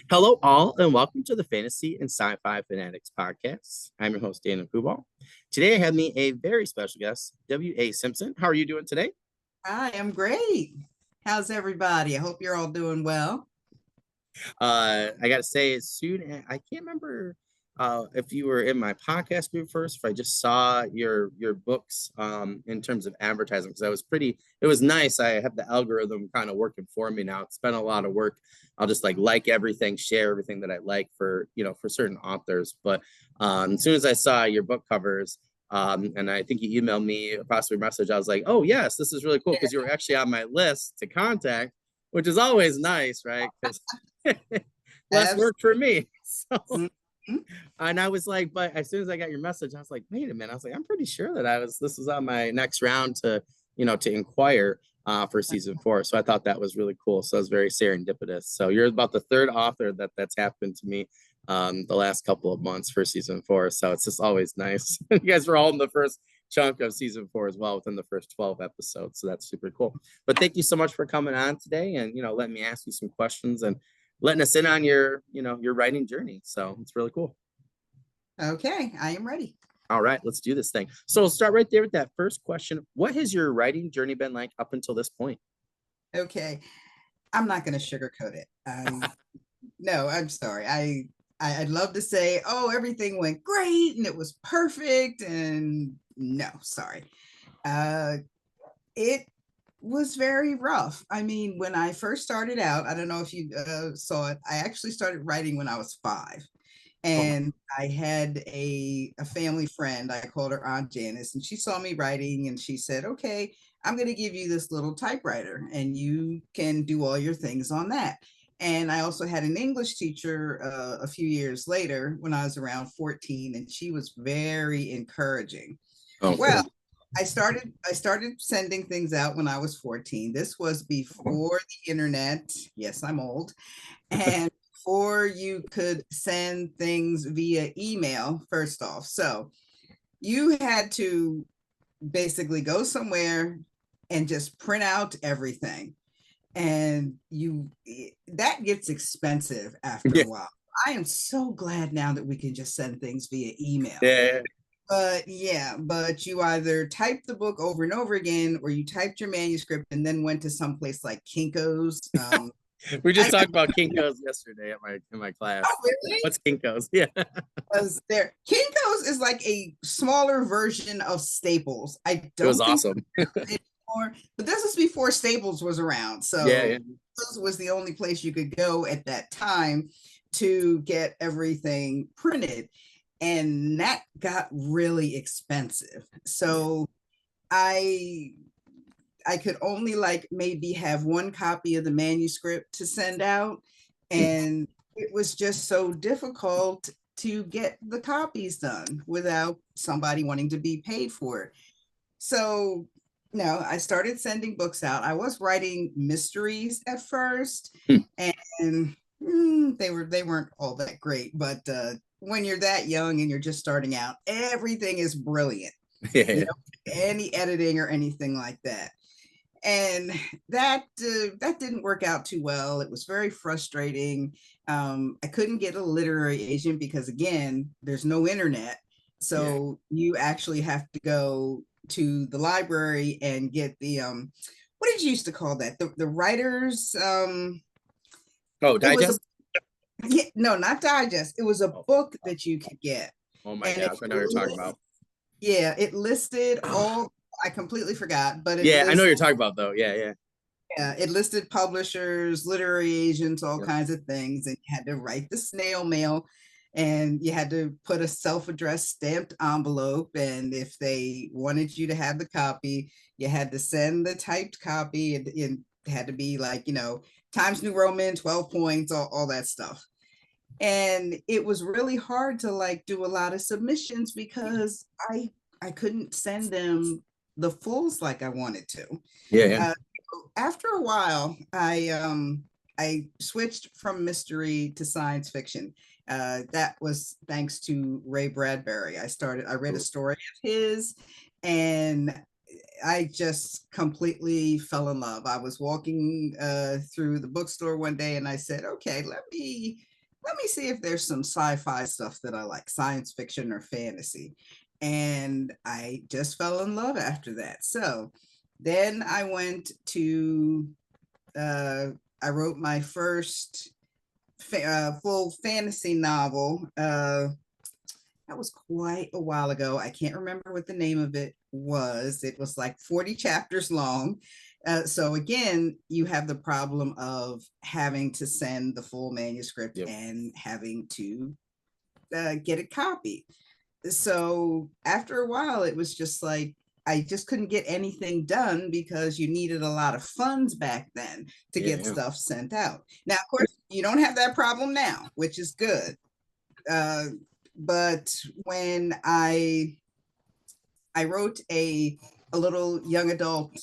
Hello, all, and welcome to the Fantasy and Sci-Fi Fanatics podcast. I'm your host, Daniel Coolbaugh. Today, I have me a very special guest, W.A. Simpson. How are you doing today? I am great. How's everybody? I hope you're all doing well. I got to say, as soon as I can't remember if you were in my podcast group first, if I just saw your books in terms of advertising, because I was pretty. It was nice. I have the algorithm kind of working for me now. It's been a lot of work. I'll just like everything, share everything that I like for for certain authors. But as soon as I saw your book covers. And I think you emailed me a possibly message. I was like, "Oh yes, this is really cool," because you were actually on my list to contact, which is always nice, right? Because less work for me. So, Mhm. and I was like, but as soon as I got your message, I was like, wait a minute. I was like, I'm pretty sure that this was on my next round to, to inquire for season four. So I thought that was really cool. So it was very serendipitous. So you're about the third author that's happened to me the last couple of months for season four. So it's just always nice. You guys were all in the first chunk of season four as well within the first 12 episodes. So that's super cool. But thank you so much for coming on today and, letting me ask you some questions and letting us in on your writing journey. So it's really cool. Okay, I am ready. All right, let's do this thing. So we'll start right there with that first question. What has your writing journey been like up until this point? Okay, I'm not going to sugarcoat it. No, I'm sorry. I'd love to say, oh, everything went great and it was perfect, and no, sorry. Uh, it was very rough. I mean, when I first started out, I don't know if you saw it. I actually started writing when I was 5. Oh, And I had a family friend. I called her Aunt Janice, and she saw me writing, and she said, "Okay, I'm going to give you this little typewriter, and you can do all your things on that." And I also had an English teacher a few years later when I was around 14, and she was very encouraging. oh, Well, cool. I started sending things out when I was 14. This was before the internet. Yes, I'm old. And before you could send things via email, first off. So you had to basically go somewhere and just print out everything. And that gets expensive after Yeah, a while. I am so glad now that we can just send things via email. yeah. But yeah, but you either typed the book over and over again, or you typed your manuscript and then went to someplace like Kinko's. We just I talked about Kinkos yesterday at my in my Oh, class. really? What's Kinkos? Yeah. Was there Kinko's is like a smaller version of Staples. I It was don't think awesome. it anymore, but this was before Staples was around. Yeah, yeah. So this was the only place you could go at that time to get everything printed. And that got really expensive. So I I could only like maybe have one copy of the manuscript to send out. And it was just so difficult to get the copies done without somebody wanting to be paid for it. So, no, I started sending books out. I was writing mysteries at first, and they weren't all that great. But when you're that young and you're just starting out, everything is brilliant. You Yeah. know, any editing or anything like that, and that didn't work out too well. It was very frustrating. I couldn't get a literary agent because again, there's no internet, Yeah. so you actually have to go to the library and get the what did you used to call that, the writers Oh, it was a digest? yeah, no, not digest, it was a Oh, book that you could get. oh my And gosh, I know what you're talking about. yeah, it listed all, I completely forgot, but it Yeah, I know what lists you're talking about though. Yeah, yeah. yeah, it listed publishers, literary agents, all Yeah. kinds of things, and you had to write the snail mail, and you had to put a self-addressed stamped envelope. And if they wanted you to have the copy, you had to send the typed copy. It had to be like, Times New Roman, 12 points, all that stuff. And it was really hard to like do a lot of submissions because I couldn't send them the fulls like I wanted to. Yeah, yeah. Uh, After a while, I switched from mystery to science fiction. That was thanks to Ray Bradbury. I read a Cool. story of his, and I just completely fell in love. I was walking through the bookstore one day and I said, okay, let me see if there's some sci-fi stuff that I like, science fiction or fantasy. And I just fell in love after that. So then I went to I wrote my first full fantasy novel. That was quite a while ago. I can't remember what the name of it was. It was like 40 chapters long. So again, you have the problem of having to send the full manuscript Yep. and having to get it copied. So after a while, it was just like I just couldn't get anything done because you needed a lot of funds back then to Yeah, get yeah. stuff sent out. Now, of course, you don't have that problem now, which is good. Uh, but when I wrote a little young adult,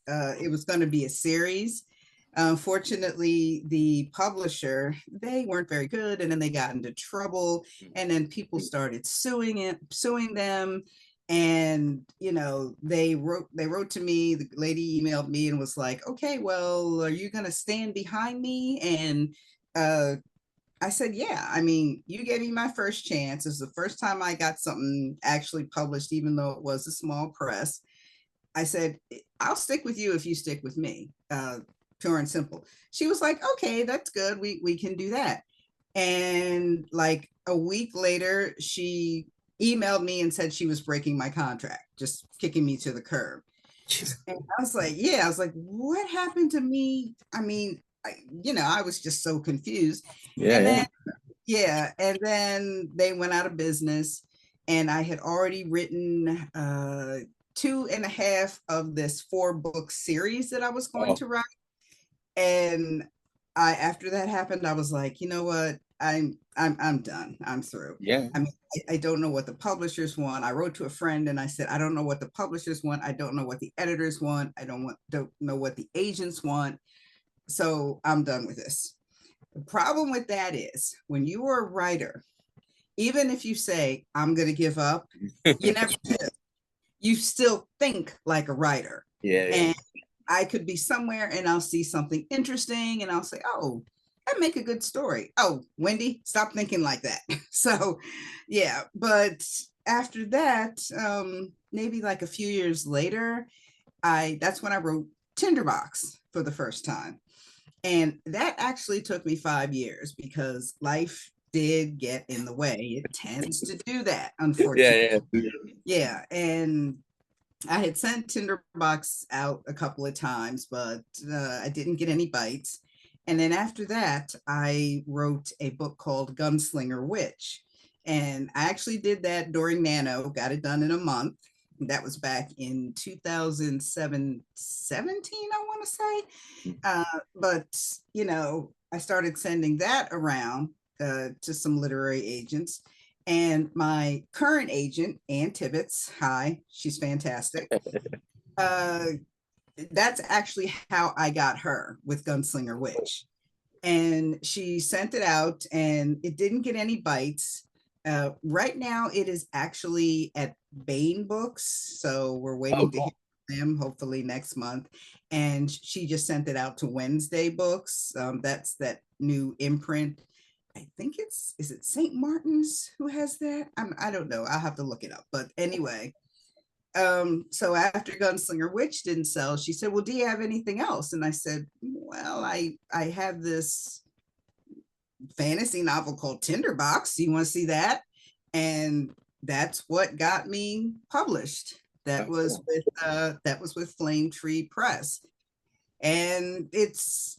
it was going to be a series. Unfortunately, the publisher, they weren't very good, and then they got into trouble, and then people started suing them. And they wrote to me. The lady emailed me and was like, okay, well, are you going to stand behind me? And uh I said, yeah. I mean, you gave me my first chance. It was the first time I got something actually published, even though it was a small press. I said, I'll stick with you if you stick with me. Pure and simple. She was like, okay, that's good. We can do that. And like a week later, she emailed me and said she was breaking my contract, just kicking me to the curb. And I was like, yeah, I was like, what happened to me? I mean, I was just so confused. Yeah, And yeah. then yeah, and then they went out of business, and I had already written two and a half of this 4-book series that I was going Oh, to write. And after that happened, I was like, you know what? I'm done. I'm through. yeah. I mean, I don't know what the publishers want. I wrote to a friend and I said, I don't know what the publishers want. I don't know what the editors want. Don't know what the agents want. So I'm done with this. The problem with that is when you are a writer, even if you say, I'm going to give up, you never do. You still think like a writer. Yeah, yeah. And I could be somewhere and I'll see something interesting and I'll say, oh, that make a good story. Oh, Wendy, stop thinking like that. So, yeah. But after that, maybe like a few years later, that's when I wrote Tinderbox for the first time. And that actually took me 5 years because life did get in the way. It tends to do that, unfortunately. Yeah, yeah. Yeah. And I had sent Tinderbox out a couple of times, but I didn't get any bites. And then after that, I wrote a book called Gunslinger Witch. And I actually did that during Nano, got it done in a month. That was back in 2007, 17, I want to say. But I started sending that around to some literary agents. And my current agent, Ann Tibbetts, hi, she's fantastic. Uh, that's actually how I got her with Gunslinger Witch. And she sent it out and it didn't get any bites. Right now, it is actually at Bain Books. So we're Oh, waiting to hear cool. from them hopefully next month. And she just sent it out to Wednesday Books. That's that new imprint. I think is it St. Martin's who has that? I don't know. I'll have to look it up. But anyway, so after Gunslinger Witch didn't sell, she said, well, do you have anything else? And I said, well, I have this fantasy novel called Tinderbox. You want to see that? And that's what got me published. That Oh, was cool. with Flame Tree Press. And it's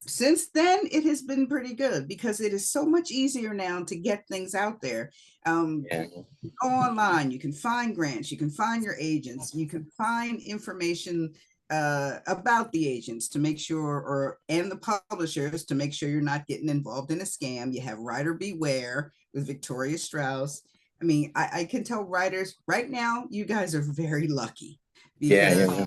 since then it has been pretty good because it is so much easier now to get things out there. Yeah. Go online, you can find grants, you can find your agents, you can find information about the agents to make sure, and the publishers to make sure you're not getting involved in a scam. You have Writer Beware with Victoria Strauss. I mean, I can tell writers right now, you guys are very lucky Yeah, because yeah.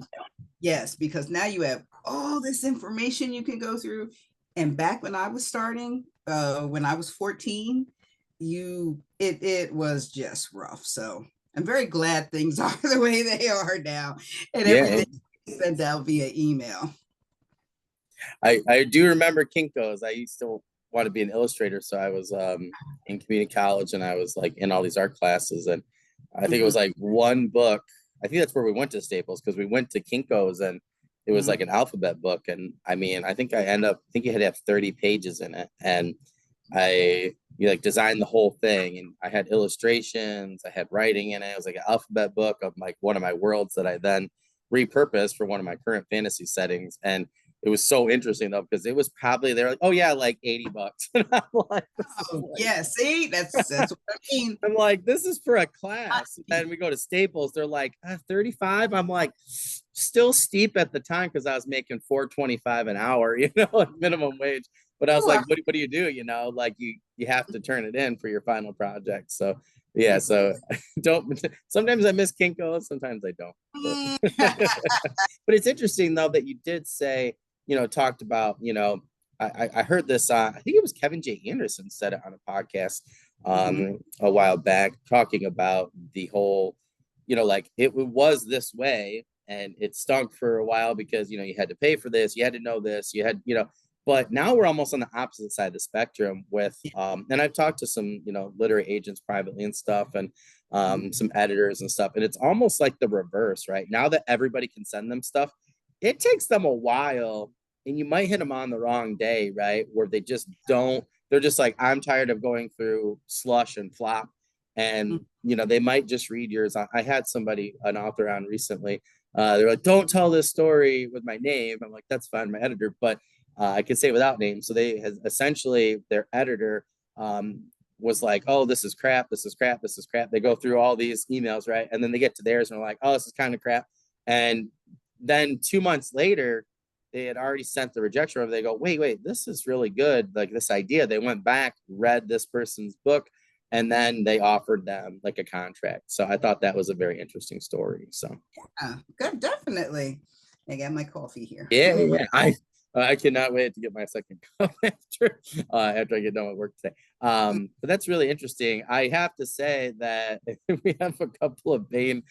yes, because now you have all this information you can go through. And back when I was starting, when I was 14, it was just rough. So I'm very glad things are the way they are now, and Yeah, everything is sent out via email. I do remember Kinko's. I used to want to be an illustrator, so I was in community college, and I was like in all these art classes, and I think it Mhm, was like one book. I think that's where we went to Staples because we went to Kinko's, and it was mhm. like an alphabet book, and I mean, I think it had to have 30 pages in it, and I you like designed the whole thing, and I had illustrations, I had writing in it. It was like an alphabet book of like one of my worlds that I then repurposed for one of my current fantasy settings, and it was so interesting though because it was probably they're like, oh yeah, like $80, and I'm like, Oh, yeah. See, that's what I mean. this is for a class. And we go to Staples, they're like 35. I'm like, still steep at the time because I was making 4.25 an hour, minimum wage. But I was like, Ooh, what do you do? Like you have to turn it in for your final project. So yeah, so don't sometimes I miss Kinko, sometimes I don't. But but it's interesting though that you did say, talked about, I heard this. I think it was Kevin J. Anderson said it on a podcast mhm, a while back, talking about the whole, like it was this way, and it stunk for a while because you had to pay for this, you had to know this, you had, but now we're almost on the opposite side of the spectrum with, and I've talked to some, literary agents privately and stuff, and mhm, some editors and stuff. And it's almost like the reverse, right? Now that everybody can send them stuff, it takes them a while, and you might hit them on the wrong day, right? Where they just don't, they're just like, I'm tired of going through slush and flop. mhm. And, they might just read yours. I had somebody, an author on recently. They're like, don't tell this story with my name. I'm like, that's fine, my editor, but I can say it without name. So they has essentially their editor was like, oh, this is crap, this is crap, this is crap. They go through all these emails, right? And then they get to theirs and they're like, oh, this is kind of crap. And then 2 months later, they had already sent the rejection over. They go, wait, this is really good. Like this idea. They went back, read this person's book, and then they offered them like a contract. So I thought that was a very interesting story. So Yeah, good, definitely. I got my coffee here. yeah. I cannot wait to get my second cup after I get done with work today. But that's really interesting. I have to say that we have a couple of Bane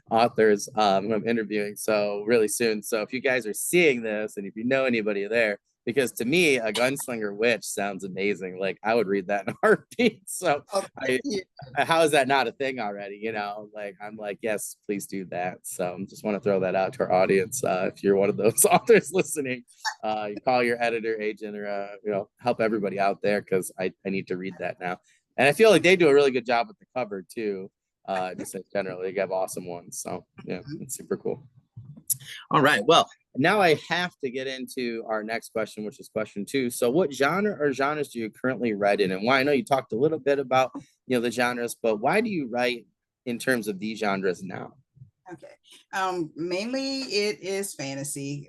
authors who I'm interviewing so really soon. So if you guys are seeing this and if you know anybody there, because to me a gunslinger witch sounds amazing. Like I would read that in a heartbeat. So Oh, thank I you. how is that not a thing already? Like I'm like, yes, please do that. So I just want to throw that out to our audience. If you're one of those authors listening, you call your editor, agent, or help everybody out there because I need to read that now. And I feel like they do a really good job with the cover too. Just in general, they have awesome ones. So yeah, it's super cool. All right. Well, now I have to get into our next question, which is question two. So, what genre or genres do you currently write in, and why? I know you talked a little bit about the genres, but why do you write in terms of these genres now? Okay. Mainly it is fantasy,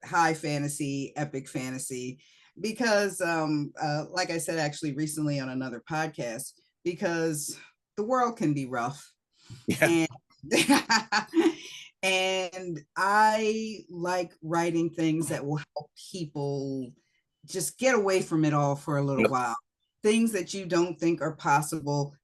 high fantasy, epic fantasy, because like I said actually recently on another podcast, because the world can be rough, Yeah. and and I like writing things that will help people just get away from it all for a little Yep. while. Things that you don't think are possible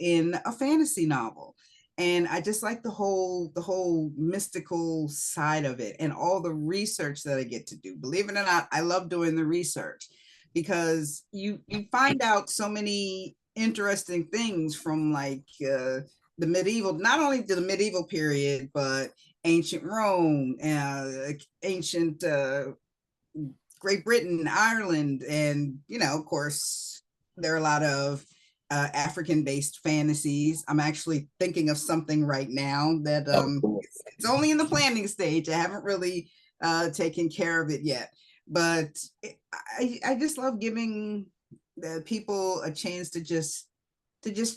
in a fantasy novel. And I just like the whole mystical side of it and all the research that I get to do. Believe it or not, I love doing the research because you find out so many interesting things from like the medieval, not only the medieval period, but ancient Rome, ancient Great Britain, Ireland, and of course, there are a lot of African-based fantasies. I'm actually thinking of something right now that Oh, cool. it's only in the planning stage. I haven't really taken care of it yet, but I just love giving the people a chance to just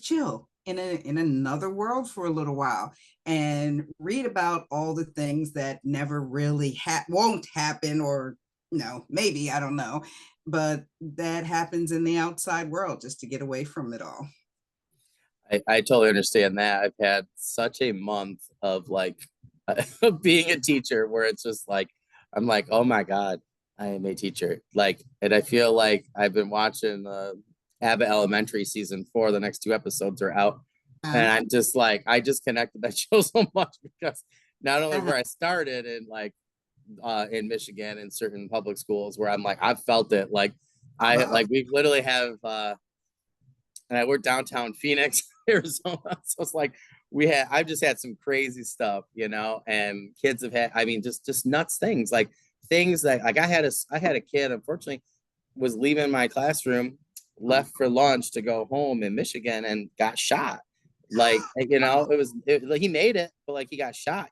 chill in another world for a little while and read about all the things that never really won't happen, or no, maybe, I don't know, but that happens in the outside world just to get away from it all. I totally understand that. I've had such a month of like being a teacher where it's just like I'm like, oh my God, I am a teacher. Like, and I feel like I've been watching Abbott Elementary season 4. The next 2 episodes are out, and Uh, I'm just like, I just connected that show so much because not only uh, where I started in Michigan in certain public schools where I'm like, I've felt it. Like we literally have and we're downtown Phoenix, Arizona. So it's like I've just had some crazy stuff, and kids have had, I mean, just nuts things, like things that like I had a kid, unfortunately, was leaving my classroom, left for lunch to go home in Michigan and got shot. Like he made it, but like he got shot.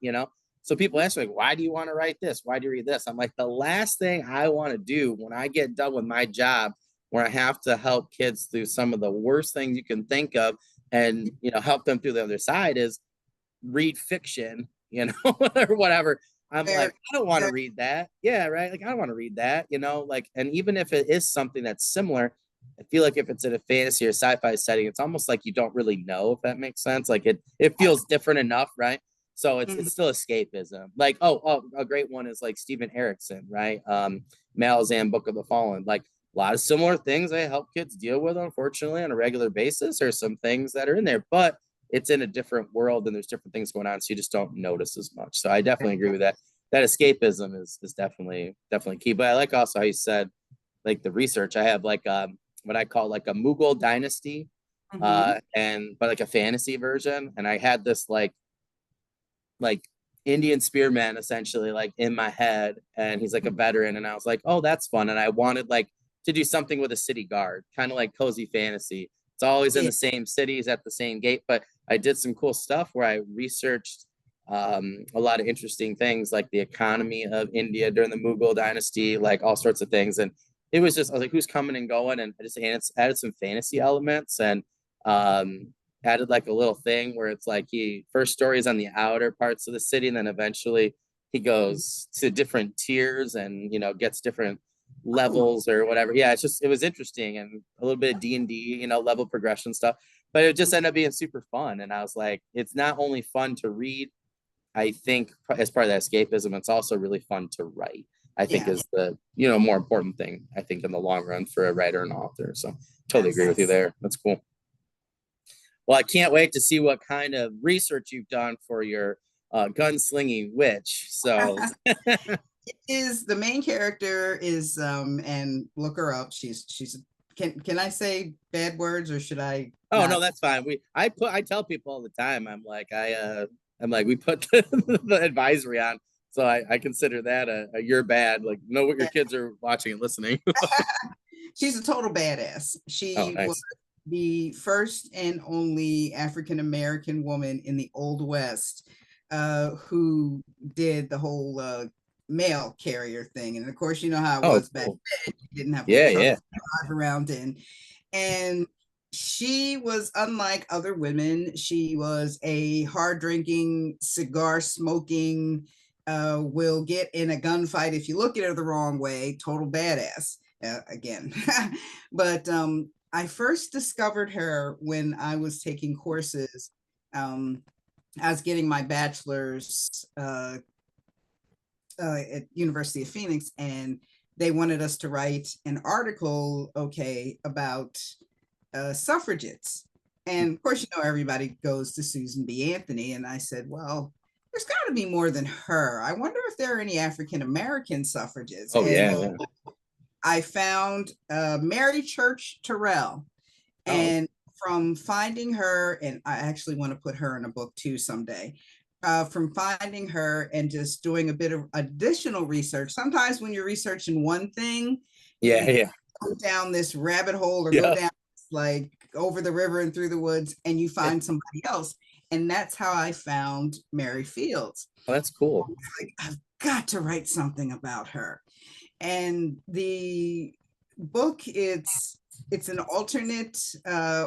So people ask me, like, why do you want to write this? Why do you read this? I'm like, the last thing I want to do when I get done with my job, where I have to help kids through some of the worst things you can think of and, help them through the other side, is read fiction, or whatever. I'm very, like, I don't want to very, read that. Yeah, right. Like, I don't want to read that, like, and even if it is something that's similar, I feel like if it's in a fantasy or sci-fi setting, it's almost like you don't really know, if that makes sense. Like it feels different enough, right? So it's mhm, still escapism. Like, a great one is like Steven Erikson, right? Malazan Book of the Fallen. Like a lot of similar things I help kids deal with, unfortunately, on a regular basis, or some things that are in there, but it's in a different world and there's different things going on, so you just don't notice as much. So I definitely agree with that. That escapism is definitely key. But I like also how you said, like, the research. I have like what I call like a Mughal dynasty, mhm. and but like a fantasy version. And I had this like Indian spearman essentially like in my head, and he's like a veteran, and I was like, oh, that's fun. And I wanted like to do something with a city guard, kind of like cozy fantasy. It's always in Yeah, the same cities at the same gate, but I did some cool stuff where I researched a lot of interesting things, like the economy of India during the Mughal dynasty, like all sorts of things. And it was just, I was like, who's coming and going? And I just added some fantasy elements, and um, added like a little thing where it's like he first story is on the outer parts of the city, and then eventually he goes to different tiers and gets different oh, levels or whatever. Yeah, it was interesting, and a little bit of D&D, level progression stuff, but it just ended up being super fun. And I was like, it's not only fun to read, I think, as part of that escapism, it's also really fun to write. I think yeah, is the more important thing, I think, in the long run for a writer and author. So totally agree with yes. you there. That's cool. Well, I can't wait to see what kind of research you've done for your gunslinging witch. So, Is the main character is and look her up. She's can I say bad words or should I oh no, not? that's fine. I tell people all the time. I'm like, we put the advisory on, so I consider that a you're bad. Like, know what your kids are watching and listening. She's a total badass. Oh, She was nice. the first and only African American woman in the Old West who did the whole mail carrier thing. And of course, you know how it Oh, was back cool. then. You didn't have little Yeah, trucks yeah. to drive around in. And she was unlike other women. She was a hard drinking, cigar smoking, will get in a gunfight if you look at her the wrong way, total badass again. But I first discovered her when I was taking courses. Um, I was getting my bachelor's at University of Phoenix, and they wanted us to write an article, okay, about suffragettes. And of course, you know, everybody goes to Susan B. Anthony. And I said, well, there's got to be more than her. I wonder if there are any African American suffragettes. Oh, And yeah, yeah. I found Mary Church Terrell. Oh, And from finding her, and I actually want to put her in a book too someday. From finding her and just doing a bit of additional research. Sometimes when you're researching one thing, yeah, you yeah, go down this rabbit hole or go yeah. down like over the river and through the woods and you find somebody else. And that's how I found Mary Fields. Oh, that's cool. Like, I've got to write something about her. And the book, it's an alternate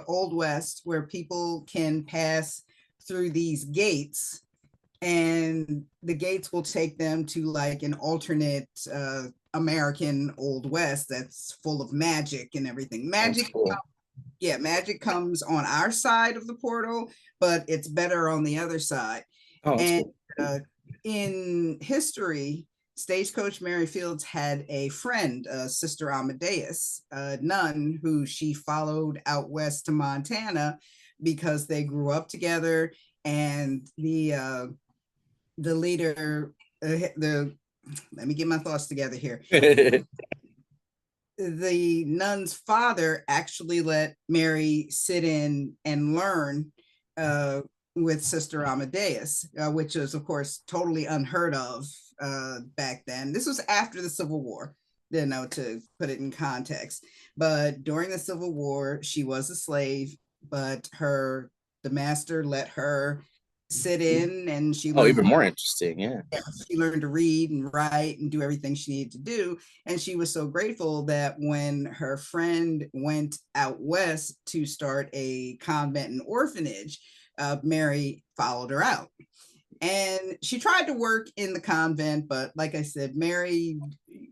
Old West where people can pass through these gates, and the gates will take them to like an alternate American Old West that's full of magic and everything. That's Magic, cool. yeah, magic comes on our side of the portal, but it's better on the other side. Oh, that's And cool. uh, in history, Stagecoach Mary Fields had a friend, Sister Amadeus, a nun who she followed out west to Montana because they grew up together. And the leader, the let me get my thoughts together here. The nun's father actually let Mary sit in and learn with Sister Amadeus, which was, of course, totally unheard of back then. This was after the Civil War, to put it in context. But during the Civil War, she was a slave, but the master let her sit in, and she Oh, learned even more interesting. Yeah. she learned to read and write and do everything she needed to do. And she was so grateful that when her friend went out west to start a convent and orphanage, Mary followed her out. And she tried to work in the convent, but like I said, Mary,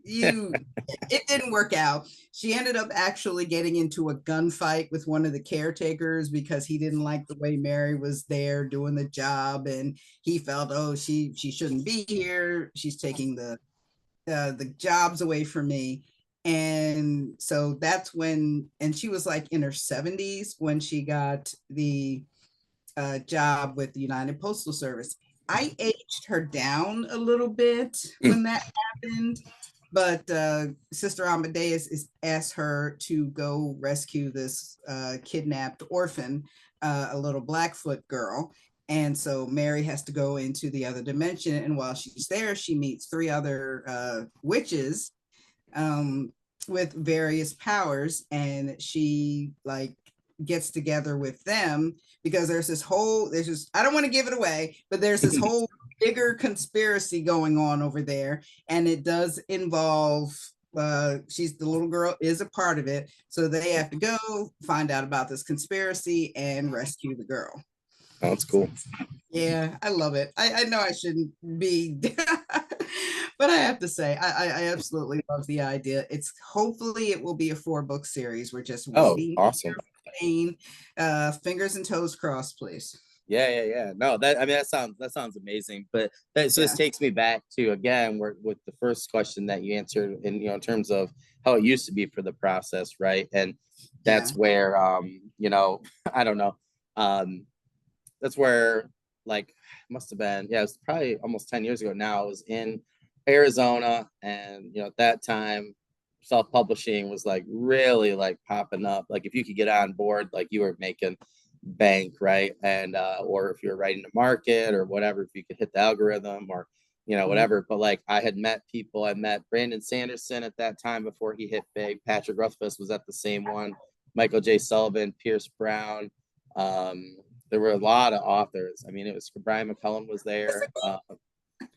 it didn't work out. She ended up actually getting into a gunfight with one of the caretakers because he didn't like the way Mary was there doing the job, and he felt, oh, she shouldn't be here. She's taking the jobs away from me. And so that's when, and she was like in her 70s when she got the job with the United Postal Service. I aged her down a little bit when that happened, but Sister Amadeus asked her to go rescue this kidnapped orphan, a little Blackfoot girl. And so Mary has to go into the other dimension. And while she's there, she meets three other witches um, with various powers. And she like gets together with them because I don't want to give it away, but there's this whole bigger conspiracy going on over there. And it does involve, the little girl is a part of it. So they have to go find out about this conspiracy and rescue the girl. Oh, that's cool. Yeah, I love it. I know I shouldn't be, but I have to say, I absolutely love the idea. Hopefully it will be a 4-book series. We're just Oh, waiting. awesome. Fingers and toes crossed, please. Yeah. No, that sounds amazing. But so this Yeah, takes me back to again with the first question that you answered in in terms of how it used to be for the process, right? And yeah. that's where I don't know. Um that's where like must have been, yeah, it was probably almost 10 years ago now. I was in Arizona, and at that time self-publishing was like really like popping up. Like if you could get on board, like you were making bank, right? And or if you're writing to market or whatever, if you could hit the algorithm or Mhm. whatever. But like I had met people. I met Brandon Sanderson at that time before he hit big. Patrick Rothfuss was at the same one. Michael J. Sullivan, Pierce Brown. um there were a lot of authors. I mean, it was Brian McCullum was there. What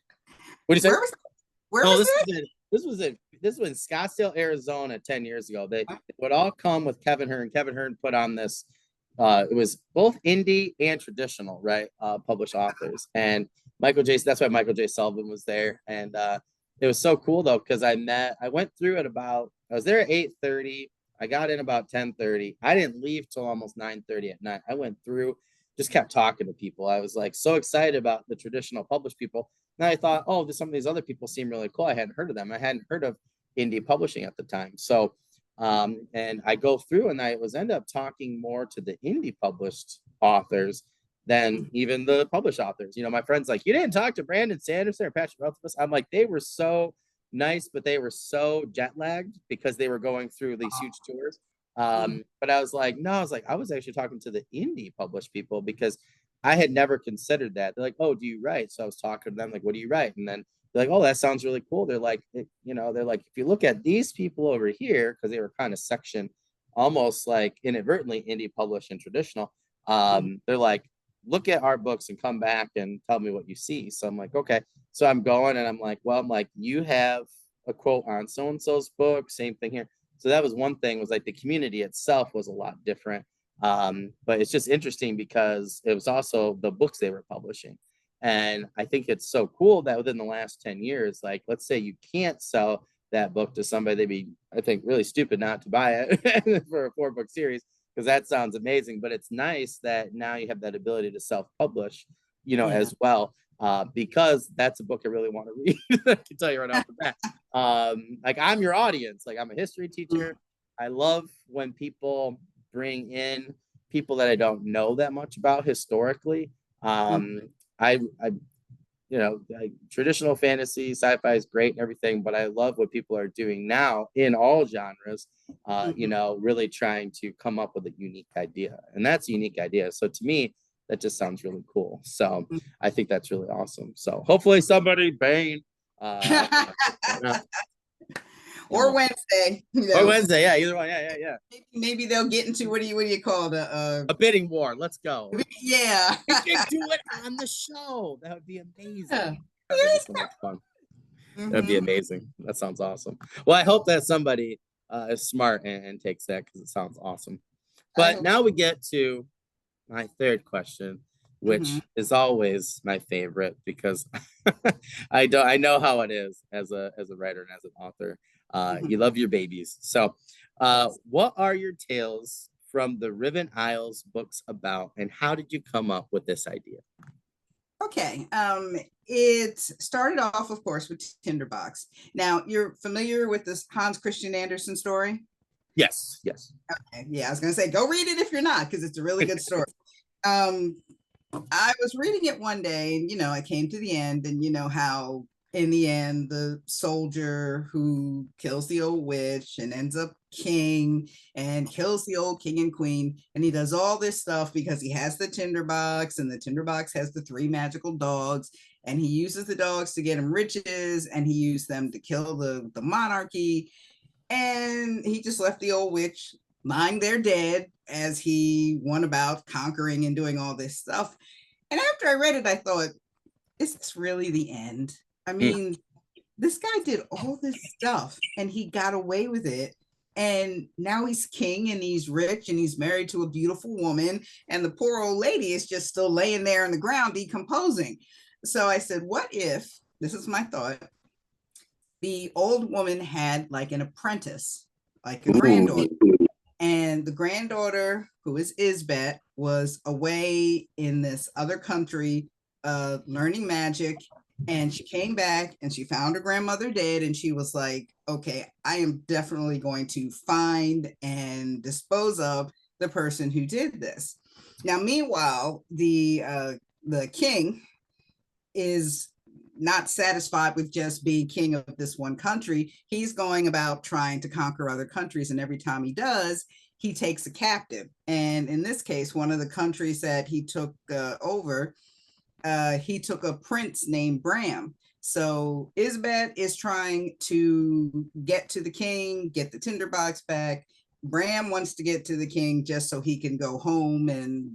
do you say? Where was where Oh, was this was in Scottsdale, Arizona, 10 years ago. They would all come with Kevin Hearn. Kevin Hearn put on this. It was both indie and traditional, right? Published authors. And Michael J. That's why Michael J. Sullivan was there. And it was so cool though because I went through at about. I was there at 8:30. I got in about 10:30. I didn't leave till almost 9:30 at night. I went through, just kept talking to people. I was like so excited about the traditional published people. And I thought, oh, some of these other people seem really cool. I hadn't heard of them. I hadn't heard of indie publishing at the time. So, and I go through and I was end up talking more to the indie published authors than even the published authors. My friend's like, you didn't talk to Brandon Sanderson or Patrick Rothfuss. I'm like, they were so nice, but they were so jet lagged because they were going through these huge tours. it? But I was like, no, I was actually talking to the indie published people because I had never considered that. They're like, oh, do you write? So I was talking to them, like, what do you write? And then they're like, oh, that sounds really cool. They're like, they're like, if you look at these people over here, because they were kind of sectioned almost like inadvertently indie published and traditional. They're like, look at our books and come back and tell me what you see. So I'm like, okay. So I'm going and I'm like, well, I'm like, you have a quote on so and so's book, same thing here. So that was one thing, was like the community itself was a lot different. But it's just interesting because it was also the books they were publishing. And I think it's so cool that within the last 10 years, like, let's say you can't sell that book to somebody, they'd be, I think, really stupid not to buy it for a 4-book series, because that sounds amazing. But it's nice that now you have that ability to self publish, Yeah. as well. because that's a book I really want to read. I can tell you right off the bat. Like I'm your audience. Like I'm a history teacher. I love when people bring in people that I don't know that much about historically. I traditional fantasy, sci-fi is great and everything, but I love what people are doing now in all genres. Really trying to come up with a unique idea, and that's a unique idea. So to me, that just sounds really cool. So I think that's really awesome. So hopefully somebody Bane, uh, or Wednesday, or Wednesday, yeah, either one, yeah. Maybe they'll get into what do you call it? A bidding war. Let's go. Yeah, we can do it on the show. That would be amazing. Yeah. That'd be so much fun. That'd be amazing. That sounds awesome. Well, I hope that somebody is smart and takes that because it sounds awesome. But now we get to my third question, which is always my favorite because I know how it is as a writer and as an author. You love your babies. So what are your tales from the Riven Isles books about, and how did you come up with this idea? Okay. It started off, of course, with Tinderbox. Now, you're familiar with this Hans Christian Andersen story? Yes. Okay. Yeah, I was going to say, go read it if you're not, because it's a really good story. I was reading it one day, and, I came to the end, and how in the end, the soldier who kills the old witch and ends up king and kills the old king and queen. And he does all this stuff because he has the tinderbox, and the tinderbox has the 3 magical dogs. And he uses the dogs to get him riches, and he used them to kill the monarchy. And he just left the old witch lying there dead as he went about conquering and doing all this stuff. And after I read it, I thought, is this really the end? I mean, this guy did all this stuff and he got away with it. And now he's king and he's rich and he's married to a beautiful woman. And the poor old lady is just still laying there on the ground decomposing. So I said, what if, this is my thought, the old woman had like an apprentice, like a granddaughter. And the granddaughter, who is Isbeth, was away in this other country learning magic. And she came back and she found her grandmother dead. And she was like, okay, I am definitely going to find and dispose of the person who did this. Now, meanwhile, the king is not satisfied with just being king of this one country. He's going about trying to conquer other countries. And every time he does, he takes a captive. And in this case, one of the countries that he took over, he took a prince named Bram. So Isbeth is trying to get to the king, get the tinderbox back. Bram wants to get to the king just so he can go home and,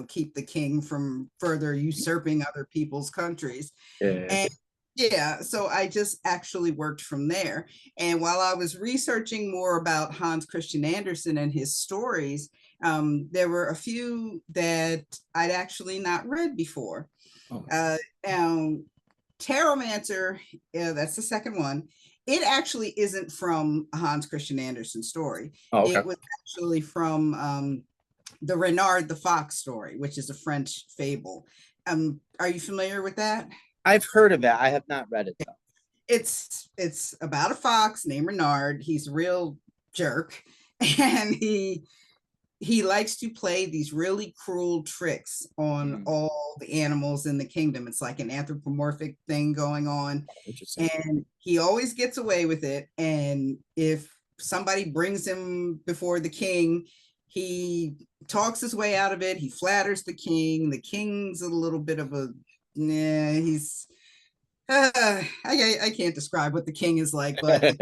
keep the king from further usurping other people's countries. And so I just actually worked from there. And while I was researching more about Hans Christian Andersen and his stories, there were a few that I'd actually not read before. Tarotmancer, that's the second one. It actually isn't from a Hans Christian Andersen story. It was actually from the Renard the Fox story, which is a French fable. Are you familiar with that? I've heard of that. I have not read it though. It's about a fox named Renard. He's a real jerk, and he likes to play these really cruel tricks on all the animals in the kingdom. It's like an anthropomorphic thing going on. And he always gets away with it. And if somebody brings him before the king, he talks his way out of it. He flatters the king. The king's a little bit of a, he's, I can't describe what the king is like, but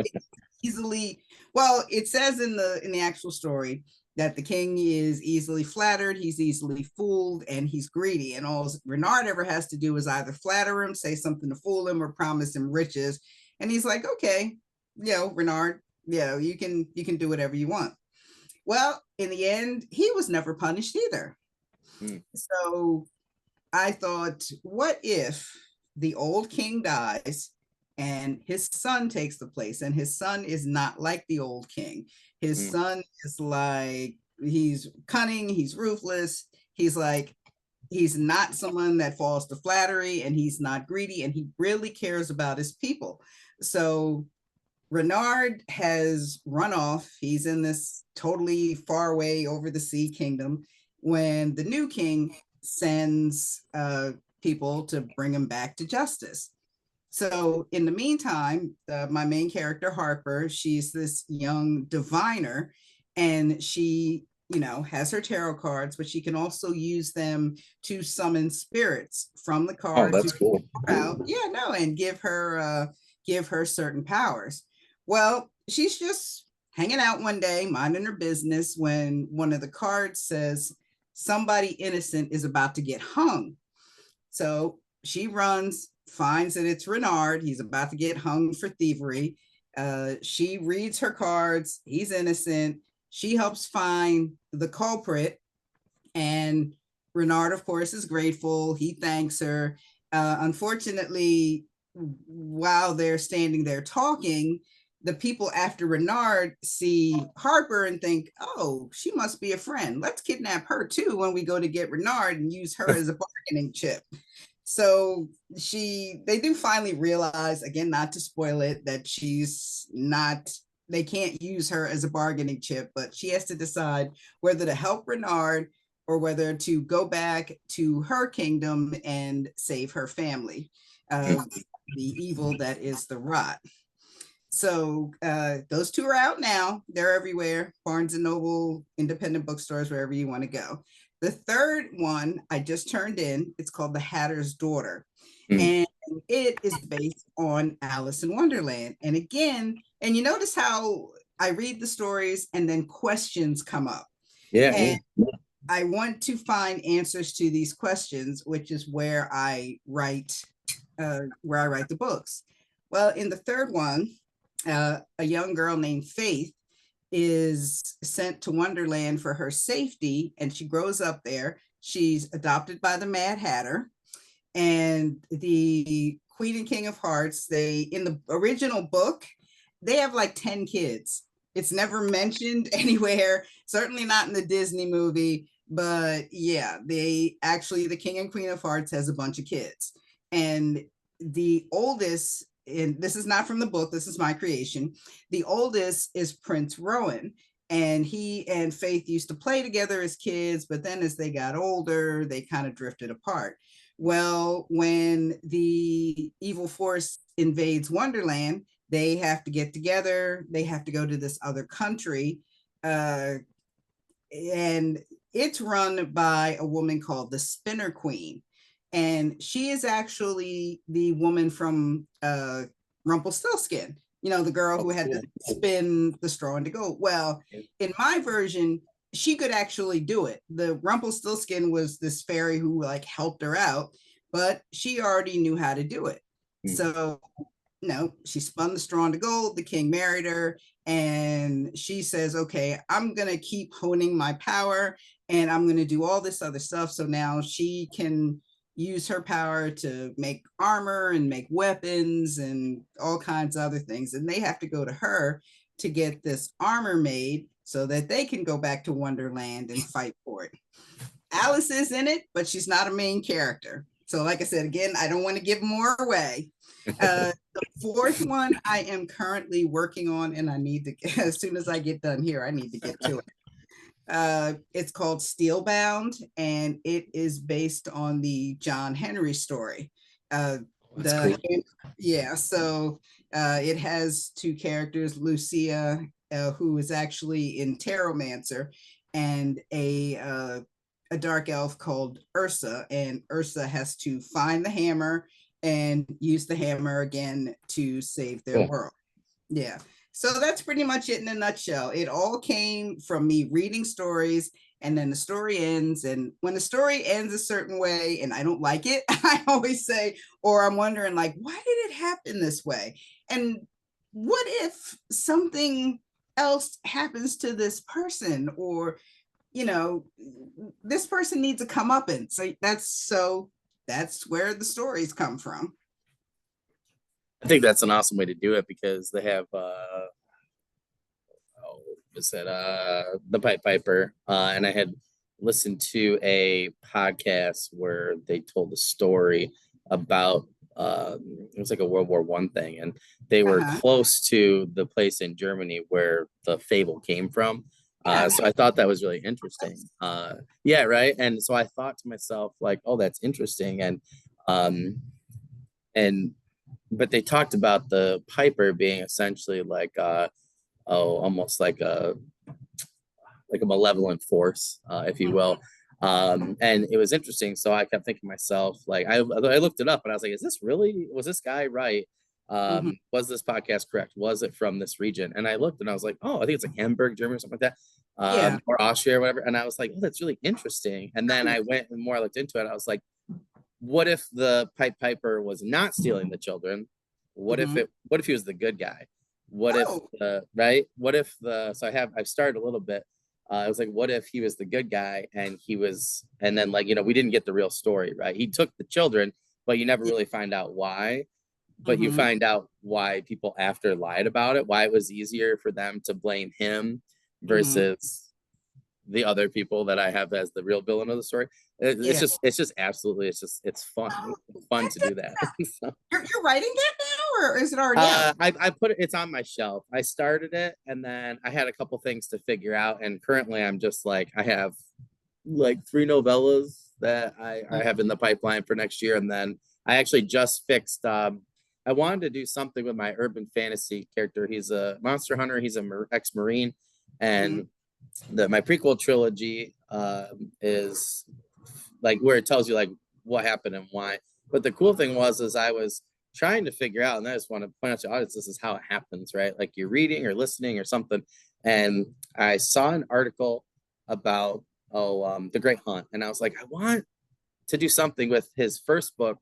easily, well, it says in the actual story that the king is easily flattered, he's easily fooled, and he's greedy. And all Renard ever has to do is either flatter him, say something to fool him, or promise him riches. And he's like, okay, Renard, you can do whatever you want. Well, in the end, he was never punished either. So I thought, what if the old king dies and his son takes the place, and his son is not like the old king. His son is like, he's cunning, he's ruthless. He's like, He's not someone that falls to flattery, and he's not greedy, and he really cares about his people. So Renard has run off. He's in this totally far away over the sea kingdom when the new king sends people to bring him back to justice. So in the meantime, my main character, Harper, she's this young diviner, and she, has her tarot cards, but she can also use them to summon spirits from the Oh, cards who that's can cool. go out, yeah, no, and give her certain powers. Well, she's just hanging out one day, minding her business, when one of the cards says somebody innocent is about to get hung. So she runs, finds that it's Renard. He's about to get hung for thievery. She reads her cards. He's innocent. She helps find the culprit. And Renard, of course, is grateful. He thanks her. Unfortunately, while they're standing there talking, the people after Renard see Harper and think, oh, she must be a friend. Let's kidnap her too when we go to get Renard and use her as a bargaining chip. So they do finally realize, again, not to spoil it, that she's not, they can't use her as a bargaining chip, but she has to decide whether to help Renard or whether to go back to her kingdom and save her family of the evil that is the rot. So those two are out now. They're everywhere. Barnes and Noble, independent bookstores, wherever you want to go. The third one I just turned in. It's called The Hatter's Daughter. Mm. And it is based on Alice in Wonderland. And again, and you notice how I read the stories and then questions come up. Yeah. And I want to find answers to these questions, which is where I write the books. Well, in the third one, a young girl named Faith is sent to Wonderland for her safety, and she grows up there. She's adopted by the Mad Hatter, and the Queen and King of Hearts. They, in the original book, they have like 10 kids. It's never mentioned anywhere, certainly not in the Disney movie, but yeah, the King and Queen of Hearts has a bunch of kids. And the oldest, and this is not from the book, this is my creation, the oldest is Prince Rowan. And he and Faith used to play together as kids, but then as they got older, they kind of drifted apart. Well, when the evil force invades Wonderland, they have to get together. They have to go to this other country. And it's run by a woman called the Spinner Queen. And she is actually the woman from Rumpelstiltskin, the girl who had to spin the straw into gold. Well, in my version, she could actually do it. The Rumpelstiltskin was this fairy who like helped her out, but she already knew how to do it. So no, she spun the straw into gold. The king married her, and she says, okay, I'm going to keep honing my power, and I'm going to do all this other stuff. So now she can use her power to make armor and make weapons and all kinds of other things. And they have to go to her to get this armor made so that they can go back to Wonderland and fight for it. Alice is in it, but she's not a main character. So like I said, again, I don't want to give more away. The fourth one I am currently working on, and I need to, as soon as I get done here, I need to get to it. It's called Steelbound, and it is based on the John Henry story. Cool. Yeah, so it has two characters, Lucia, who is actually in Taromancer, and a dark elf called Ursa, and Ursa has to find the hammer and use the hammer again to save their world. Yeah. So that's pretty much it in a nutshell. It all came from me reading stories, and then the story ends. And when the story ends a certain way and I don't like it, I always say, or I'm wondering, like, why did it happen this way? And what if something else happens to this person? Or, this person needs a comeuppance. So that's where the stories come from. I think that's an awesome way to do it because they have what's that the Pied Piper, and I had listened to a podcast where they told a story about it was like a World War I thing, and they were Uh-huh. close to the place in Germany where the fable came from. Yeah. So I thought that was really interesting. Yeah, right. And so I thought to myself, like, oh, that's interesting. Um, and but they talked about the Piper being essentially like oh, almost like a malevolent force, if you will. And it was interesting. So I kept thinking to myself, like, I looked it up and I was like, is this really, was this guy right? Mm-hmm. Was this podcast correct? Was it from this region? And I looked and I was like, oh, I think it's like Hamburg, Germany, or something like that, Yeah. or Austria or whatever. And I was like, oh, that's really interesting. And then I went and more I looked into it. I was like, what if the Piper was not stealing the children? Mm-hmm. What if he was the good guy? What if Oh. the right? What if the so I've started a little bit. I was like, what if he was the good guy and he was, and then like, we didn't get the real story, right? He took the children, but you never Yeah. really find out why. But you Mm-hmm. find out why people after lied about it, why it was easier for them to blame him Mm-hmm. versus the other people that I have as the real villain of the story. Yeah. It's just absolutely, it's fun. Oh, It's fun that, to that, do that. So, you're writing that now, or is it already out? I put it, it's on my shelf. I started it and then I had a couple things to figure out. And currently I'm just like, I have like three novellas that I have in the pipeline for next year. And then I actually just fixed, I wanted to do something with my urban fantasy character. He's a monster hunter. He's a ex-Marine. Mm-hmm. And my prequel trilogy is like where it tells you like what happened and why. But the cool thing was is I was trying to figure out, and I just want to point out to the audience, this is how it happens, right? Like you're reading or listening or something, and I saw an article about the Great Hunt, and I was like, I want to do something with his first book,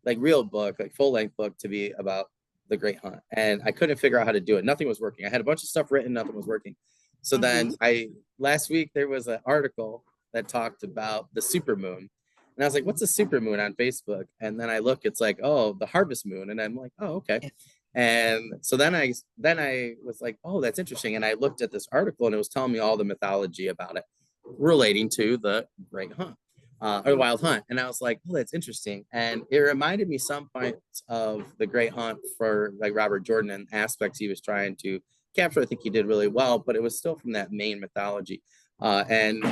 like real book, like full length book, to be about the Great Hunt, and I couldn't figure out how to do it. Nothing was working. I had a bunch of stuff written, nothing was working. So Mm-hmm. then I last week there was an article that talked about the supermoon. And I was like, what's a supermoon on Facebook? And then I look, it's like, oh, the harvest moon. And I'm like, oh, okay. Yeah. And so then I was like, oh, that's interesting. And I looked at this article and it was telling me all the mythology about it relating to the Great Hunt. Or the Mm-hmm. Wild Hunt, and I was like, "Oh, that's interesting." And it reminded me some points of the Great Hunt for like Robert Jordan and aspects he was trying to capture. I think he did really well, but it was still from that main mythology. And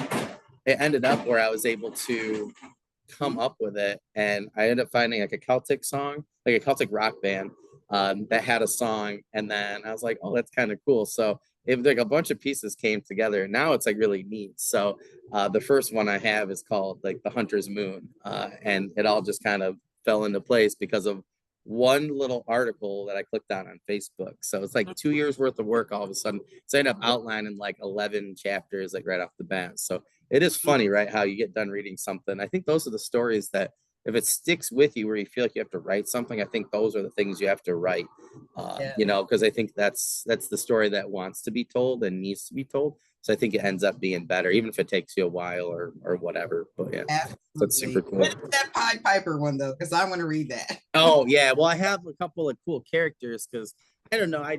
it ended up where I was able to come up with it, and I ended up finding like a Celtic song, like a Celtic rock band that had a song, and then I was like, oh, that's kind of cool. So it was like a bunch of pieces came together, and now it's like really neat. So the first one I have is called like the Hunter's Moon, and it all just kind of fell into place because of one little article that I clicked on Facebook. So it's like 2 years worth of work all of a sudden. So I ended up outlining like 11 chapters like right off the bat. So it is funny, right? How you get done reading something. I think those are the stories that if it sticks with you where you feel like you have to write something, I think those are the things you have to write. Yeah. Because I think that's the story that wants to be told and needs to be told. So I think it ends up being better, even if it takes you a while or whatever. But yeah, that's super Absolutely. cool. What is that Pied Piper one though? Because I want to read that. Oh yeah, well I have a couple of cool characters because I don't know, I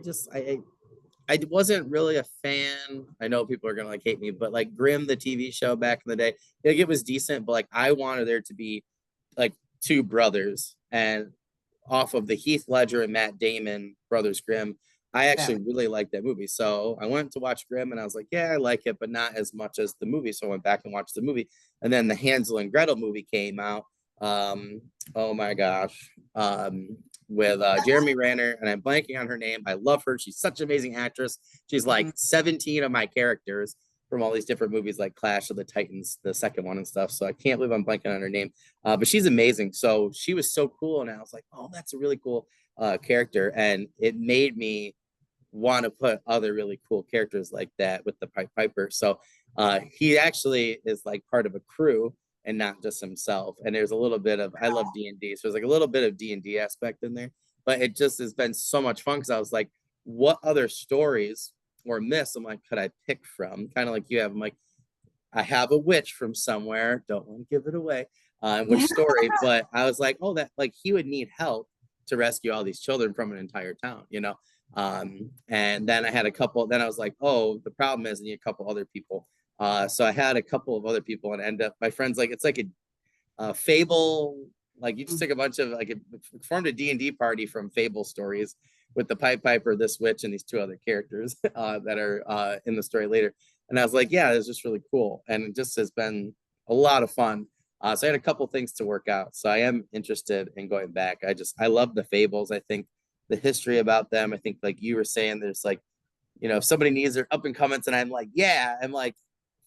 wasn't really a fan. I know people are gonna like hate me, but like Grimm, the TV show back in the day, like it was decent, but like I wanted there to be like two brothers, and off of the Heath Ledger and Matt Damon brothers Grimm, I Yeah. actually really liked that movie. So I went to watch Grimm, and I was like, yeah, I like it, but not as much as the movie. So I went back and watched the movie, and then the Hansel and Gretel movie came out. Um, oh my gosh, with Jeremy Renner, and I'm blanking on her name. I love her. She's such an amazing actress. She's like Mhm. 17 of my characters from all these different movies like Clash of the Titans, the second one and stuff. So I can't believe I'm blanking on her name. But she's amazing. So she was so cool. And I was like, oh, that's a really cool character. And it made me want to put other really cool characters like that with the Pied Piper. So he actually is like part of a crew and not just himself. And there's a little bit of I love D&D, so there's like a little bit of D&D aspect in there. But it just has been so much fun because I was like, what other stories or myths I'm like could I pick from? Kind of like you have. I'm like, I have a witch from somewhere. Don't want to give it away. Which story? But I was like, oh, that like he would need help to rescue all these children from an entire town. And then I had a couple. Then I was like, oh, the problem is I need a couple other people. So I had a couple of other people and end up my friends like it's like a Fable. Like you just took a bunch of like it formed a D&D party from Fable stories with the Pied Piper, this witch, and these two other characters that are in the story later. And I was like, yeah, it's just really cool, and it just has been a lot of fun. So I had a couple things to work out. So I am interested in going back. I love the Fables. I think the history about them. I think like you were saying, there's like if somebody needs their up and comments, and I'm like, yeah, I'm like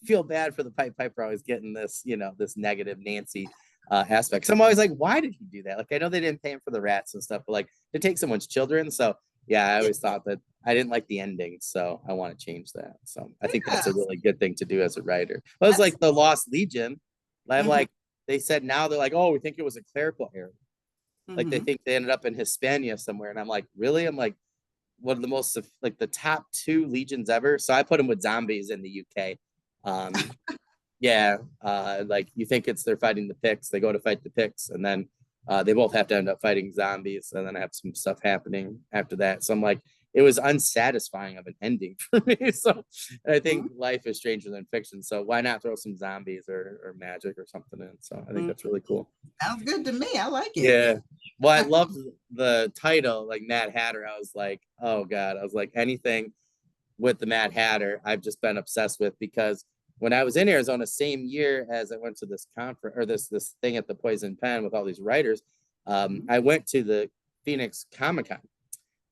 feel bad for the Pied Piper always getting this, this negative Nancy aspect. So I'm always like, why did he do that? Like, I know they didn't pay him for the rats and stuff, but like to take someone's children. So yeah, I always thought that I didn't like the ending, so I want to change that. So I think that's a Yes, really good thing to do as a writer. Well, it's like the Lost Legion. I'm mm-hmm, like, they said now they're like, oh, we think it was a clerical error. Like they mm-hmm. think they ended up in Hispania somewhere, and I'm like, really? I'm like, one of the most like the top two legions ever. So I put them with zombies in the UK. Um, yeah, like you think they're fighting the Picts, they go to fight the Picts, and then they both have to end up fighting zombies, and then I have some stuff happening after that. So I'm like, it was unsatisfying of an ending for me. So I think life is stranger than fiction. So why not throw some zombies or magic or something in? So I think Mm-hmm. that's really cool. Sounds good to me. I like it. Yeah. Well, I love the title, like Mad Hatter. I was like, oh God. I was like, anything with the Mad Hatter, I've just been obsessed with because when I was in Arizona, same year as I went to this conference or this thing at the Poison Pen with all these writers, I went to the Phoenix Comic Con,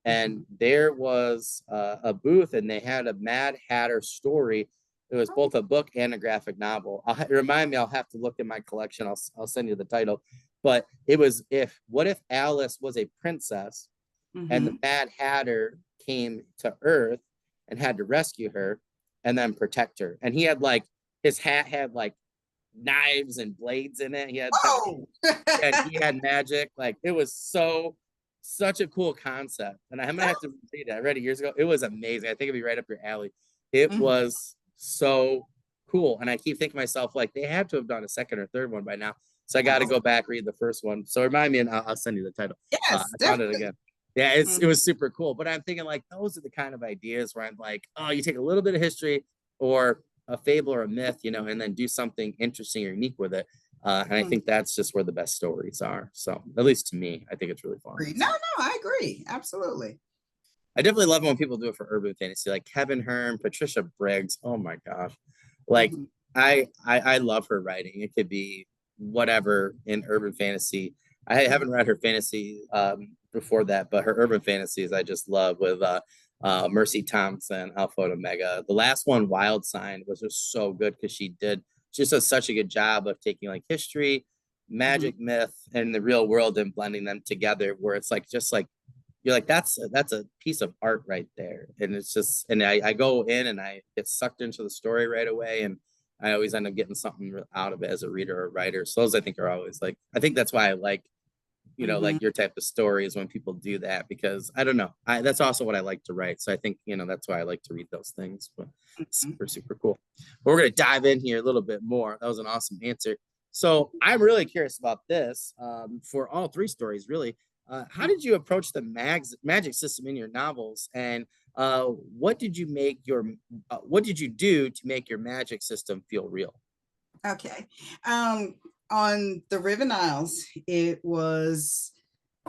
and there was a booth, and they had a Mad Hatter story. It was both a book and a graphic novel. Remind me, I'll have to look in my collection. I'll send you the title. But it was what if Alice was a princess and the Mm-hmm. Mad Hatter came to Earth and had to rescue her and then protect her. And he had like his hat had like knives and blades in it. He had Oh, and he had magic. Like it was such a cool concept. And I'm gonna have to read it. I read it years ago. It was amazing. I think it'd be right up your alley. It mhm. was so cool. And I keep thinking to myself, like, they had to have done a second or third one by now. So I got to Oh, go back, read the first one. So remind me, and I'll send you the title. yes, I found it definitely. again. Yeah, it Mhm, was super cool. But I'm thinking like those are the kind of ideas where I'm like, oh, you take a little bit of history or a fable or a myth, and then do something interesting or unique with it. And I mhm. think that's just where the best stories are. So at least to me, I think it's really fun. No, no, I agree. Absolutely. I definitely love when people do it for urban fantasy, like Kevin Hearn, Patricia Briggs. Oh my gosh, like Mhm, I love her writing. It could be whatever in urban fantasy. I mhm. haven't read her fantasy before that, but her urban fantasies I just love with Mercy Thompson, Alpha and Omega. The last one, Wild Sign, was just so good because she just does such a good job of taking like history, Mhm. magic, myth, and the real world and blending them together. Where it's like just like you're like that's a piece of art right there, and it's just and I go in and I get sucked into the story right away, and I always end up getting something out of it as a reader or writer. So those I think are always like I think that's why I like Mhm. like your type of stories when people do that because I don't know that's also what I like to write. So I think that's why I like to read those things. But Mhm. super cool. But we're gonna dive in here a little bit more. That was an awesome answer. So I'm really curious about this for all three stories, really. How did you approach the magic system in your novels, and what did you do to make your magic system feel real? Okay. Um, on the Riven Isles, it was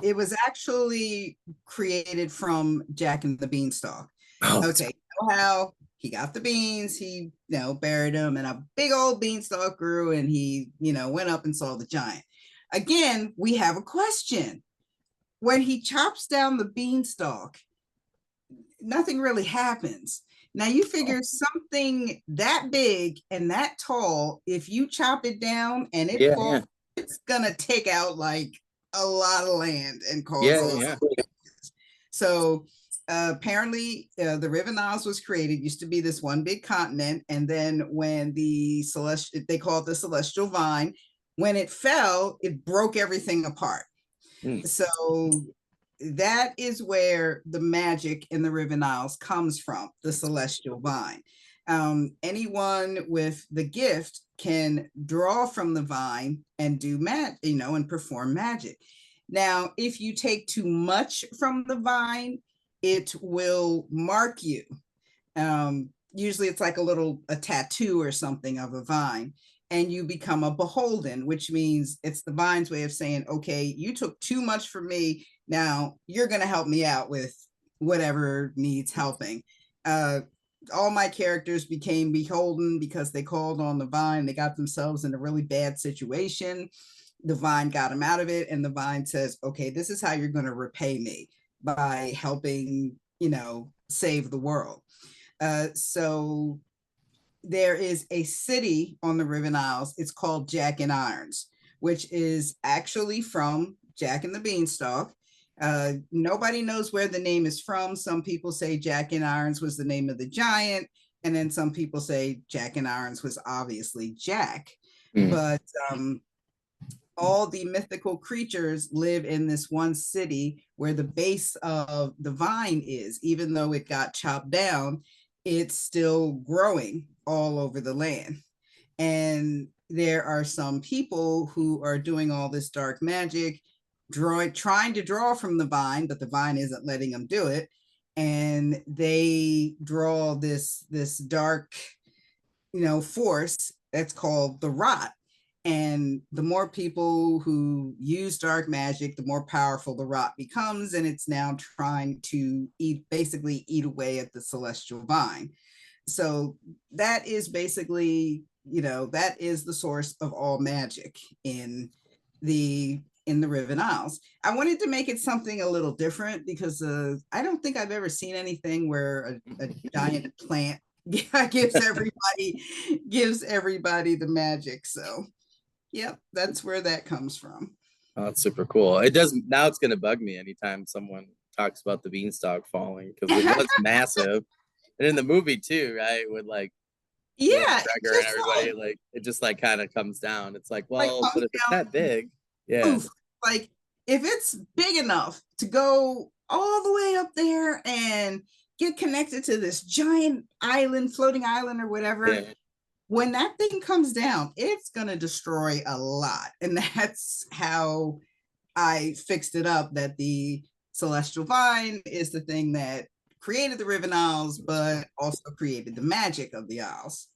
actually created from Jack and the Beanstalk. Oh, Okay, you know how he got the beans, he buried them, and a big old beanstalk grew, and he went up and saw the giant. Again, we have a question. When he chops down the beanstalk, nothing really happens. Now you oh, figure something that big and that tall, if you chop it down and it yeah, falls, yeah, it's gonna take out like a lot of land and cause yeah, a lot. yeah, So apparently, the Riven Isles was created. Used to be this one big continent, and then when the celestial, they call it the celestial vine, when it fell, it broke everything apart. mm, So that is where the magic in the Riven Isles comes from, the celestial vine. Anyone with the gift can draw from the vine and do and perform magic. Now, if you take too much from the vine, it will mark you. usually it's like a tattoo or something of a vine, and you become a beholden, which means it's the vine's way of saying, okay, you took too much from me, now you're going to help me out with whatever needs helping. uh all my characters became beholden because they called on the vine. They got themselves in a really bad situation. The vine got them out of it, and the vine says, okay, this is how you're going to repay me, by helping, save the world. So there is a city on the Riven Isles. It's called Jack and Irons, which is actually from Jack and the Beanstalk. Nobody knows where the name is from. Some people say Jack and Irons was the name of the giant, and then some people say Jack and Irons was obviously Jack. Mm. But all the mythical creatures live in this one city where the base of the vine is. Even though it got chopped down, it's still growing all over the land. And there are some people who are doing all this dark magic, trying to draw from the vine, but the vine isn't letting them do it. And they draw this dark, force that's called the rot. And the more people who use dark magic, the more powerful the rot becomes, and it's now trying to basically eat away at the celestial vine. So that is basically, that is the source of all magic in the Riven Isles. I wanted to make it something a little different because I don't think I've ever seen anything where a giant plant gives everybody the magic. So yep, that's where that comes from. Oh, that's super cool. It does now. It's gonna bug me anytime someone talks about the beanstalk falling because it was massive, and in the movie too, right? With like Ewan Yeah, McGregor and just everybody, like it just like kind of comes down. It's like, like well, but comes if it's that down, big, yeah, poof. Like if it's big enough to go all the way up there and get connected to this giant island, floating island or whatever, yeah. when that thing comes down, it's going to destroy a lot. And that's how I fixed it up, that the celestial vine is the thing that created the Riven Isles, but also created the magic of the Isles.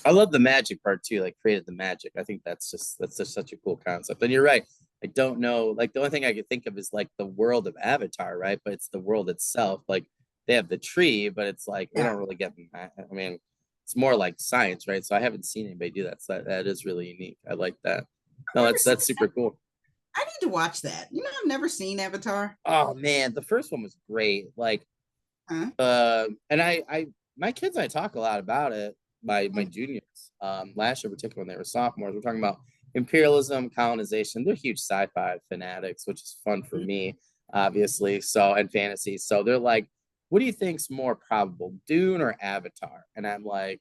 I love the magic part too, like created the magic. I think that's just such a cool concept. And you're right. I don't know, like the only thing I could think of is like the world of Avatar, right? But it's the world itself. Like they have the tree, but it's like we Yeah. don't really get. I mean, it's more like science, right? So I haven't seen anybody do that. So that is really unique. I like that. I've No, never seen that's super cool. I need to watch that. I've never seen Avatar. Oh man, the first one was great. Like Huh? and I my kids and I talk a lot about it. My juniors, last year in particular when they were sophomores, we're talking about imperialism, colonization. They're huge sci-fi fanatics, which is fun for me, obviously. So and fantasy. So they're like, what do you think's more probable, Dune or Avatar? And I'm like,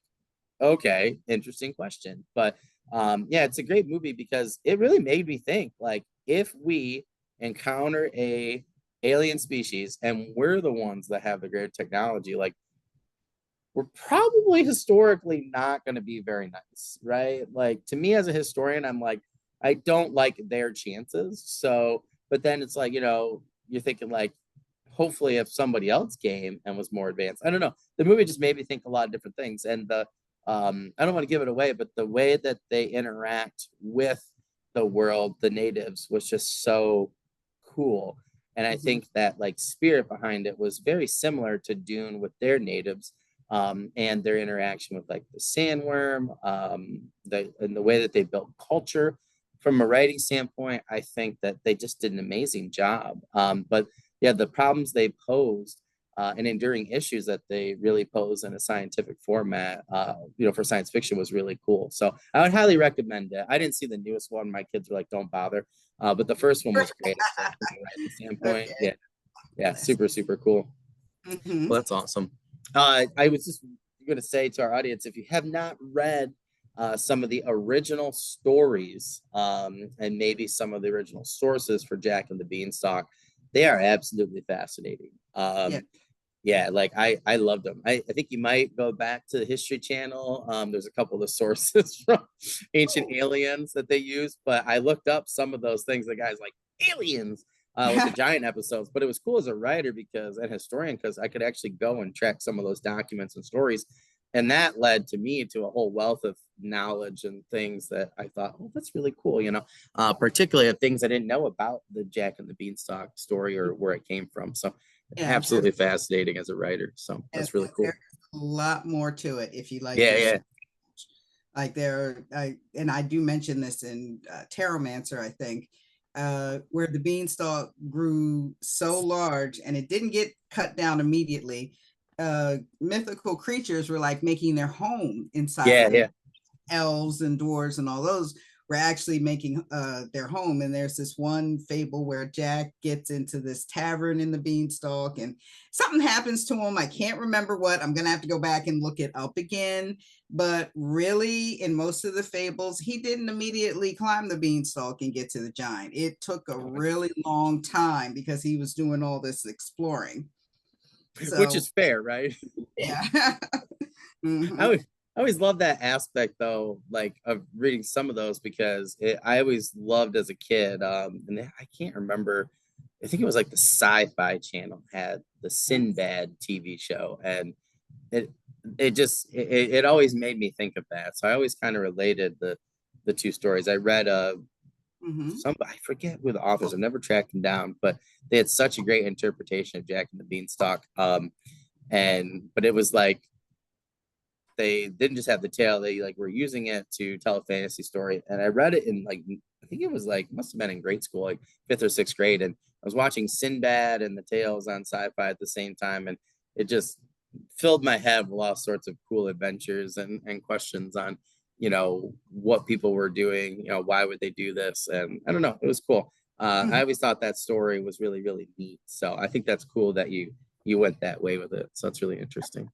okay, interesting question. But yeah, it's a great movie because it really made me think like if we encounter a alien species and we're the ones that have the greater technology, like we're probably historically not going to be very nice, right? Like to me as a historian, I'm like, I don't like their chances. So, but then it's like, you're thinking like, hopefully if somebody else came and was more advanced, I don't know. The movie just made me think a lot of different things. And I don't want to give it away, but the way that they interact with the world, the natives was just so cool. And I Mm-hmm. think that like spirit behind it was very similar to Dune with their natives, and their interaction with like the sandworm, and the way that they built culture. From a writing standpoint, I think that they just did an amazing job. But yeah, the problems they posed, and enduring issues that they really pose in a scientific format, for science fiction was really cool. So I would highly recommend it. I didn't see the newest one. My kids were like, "Don't bother," but the first one was great. So from a writing standpoint, Okay. yeah, yeah, super super cool. Mm-hmm. Well, that's awesome. I was just going to say to our audience, if you have not read some of the original stories, and maybe some of the original sources for Jack and the Beanstalk, they are absolutely fascinating. Yeah. Yeah, like I loved them. I think you might go back to the History Channel. There's a couple of the sources from Ancient Oh. Aliens that they use, but I looked up some of those things. The guy's like aliens, with the giant episodes. But it was cool as a writer because and historian because I could actually go and track some of those documents and stories and that led to me to a whole wealth of knowledge and things that I thought, oh, that's really cool, particularly of things I didn't know about the Jack and the Beanstalk story or where it came from. So Yeah, I'm sure absolutely fascinating as a writer. So that's really there's cool. a lot more to it if you like Yeah, to. yeah, Like and I do mention this in Terromancer, I think, where the beanstalk grew so large and it didn't get cut down immediately. Mythical creatures were like making their home inside yeah, of the yeah. elves and dwarves and all those were actually making their home. And there's this one fable where Jack gets into this tavern in the beanstalk and something happens to him. I can't remember what. I'm going to have to go back and look it up again. But really, in most of the fables, he didn't immediately climb the beanstalk and get to the giant. It took a really long time because he was doing all this exploring. Which So, is fair, right? yeah. I Mm-hmm. always, I always love that aspect though, like of reading some of those because I always loved as a kid. And I can't remember. I think it was like the Sci-Fi channel had the Sinbad TV show, and it it always made me think of that. So I always kind of related the two stories. I read Mm-hmm. some I forget who the authors. I've never tracked them down, but they had such a great interpretation of Jack and the Beanstalk. And but it was like they didn't just have the tale; they like were using it to tell a fantasy story. And I read it in like I think it was like must have been in grade school, like fifth or sixth grade. And I was watching Sinbad and the tales on Sci-Fi at the same time, and it just filled my head with all sorts of cool adventures and questions on what people were doing, why would they do this, and I don't know, it was cool. I always thought that story was really really neat, so I think that's cool that you went that way with it, so it's really interesting.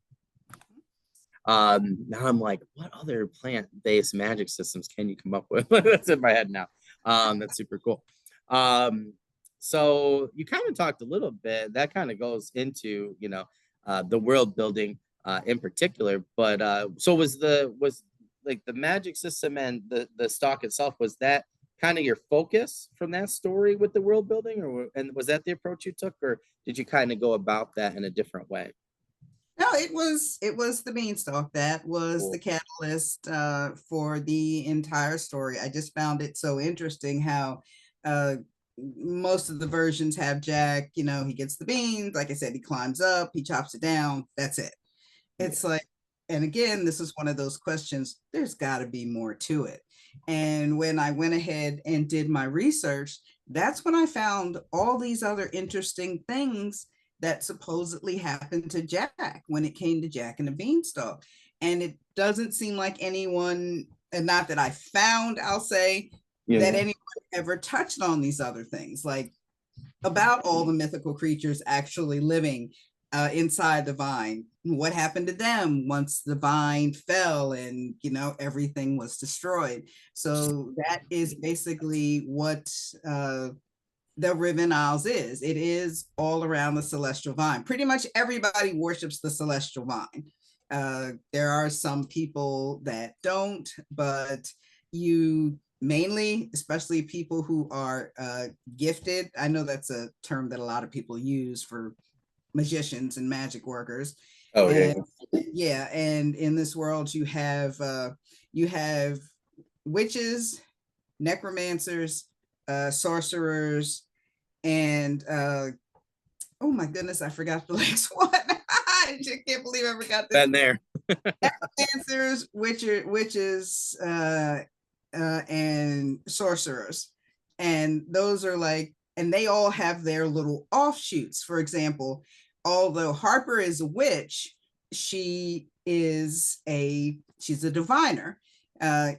Now I'm like, what other plant-based magic systems can you come up with? That's in my head now. That's super cool. Um, so you kind of talked a little bit. That kind of goes into the world building in particular. But so was like the magic system and the stock itself, was that kind of your focus from that story with the world building, and was that the approach you took, or did you kind of go about that in a different way? No, it was the beanstalk that was the Cool. catalyst for the entire story. I just found it so interesting how uh, most of the versions have Jack. He gets the beans. Like I said, he climbs up, he chops it down. That's it. It's Yeah. like, and again, this is one of those questions. There's got to be more to it. And when I went ahead and did my research, that's when I found all these other interesting things that supposedly happened to Jack when it came to Jack and the Beanstalk. And it doesn't seem like anyone, and not that I found, I'll say, Yeah, that yeah. anyone ever touched on these other things, like about all the mythical creatures actually living inside the vine. What happened to them once the vine fell and everything was destroyed? So that is basically what the Riven Isles is. It is all around the celestial vine. Pretty much everybody worships the celestial vine. There are some people that don't, but you mainly, especially people who are gifted. I know that's a term that a lot of people use for magicians and magic workers. Oh And yeah. yeah, and in this world you have witches, necromancers, sorcerers, and oh my goodness, I forgot the next one. I just can't believe I forgot this. Been there. Necromancers, witches, and sorcerers, and those are like, and they all have their little offshoots. For example, although Harper is a witch, she's a diviner.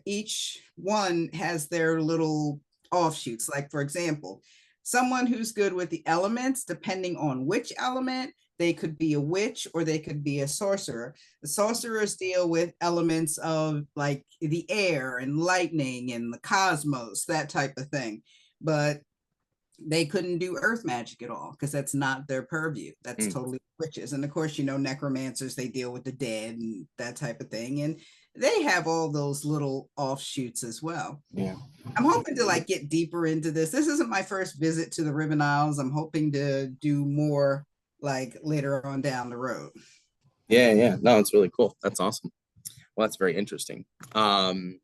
Each one has their little offshoots. Like, for example, someone who's good with the elements, depending on which element, they could be a witch or they could be a sorcerer. The sorcerers deal with elements of like the air and lightning and the cosmos, that type of thing. But they couldn't do earth magic at all because that's not their purview. That's Mm, totally witches. And of course, necromancers, they deal with the dead and that type of thing. And they have all those little offshoots as well. yeah. I'm hoping to like get deeper into this. This isn't my first visit to the Ribbon Isles. I'm hoping to do more like later on down the road. Yeah, yeah. No, it's really cool. That's awesome. Well, that's very interesting. Um,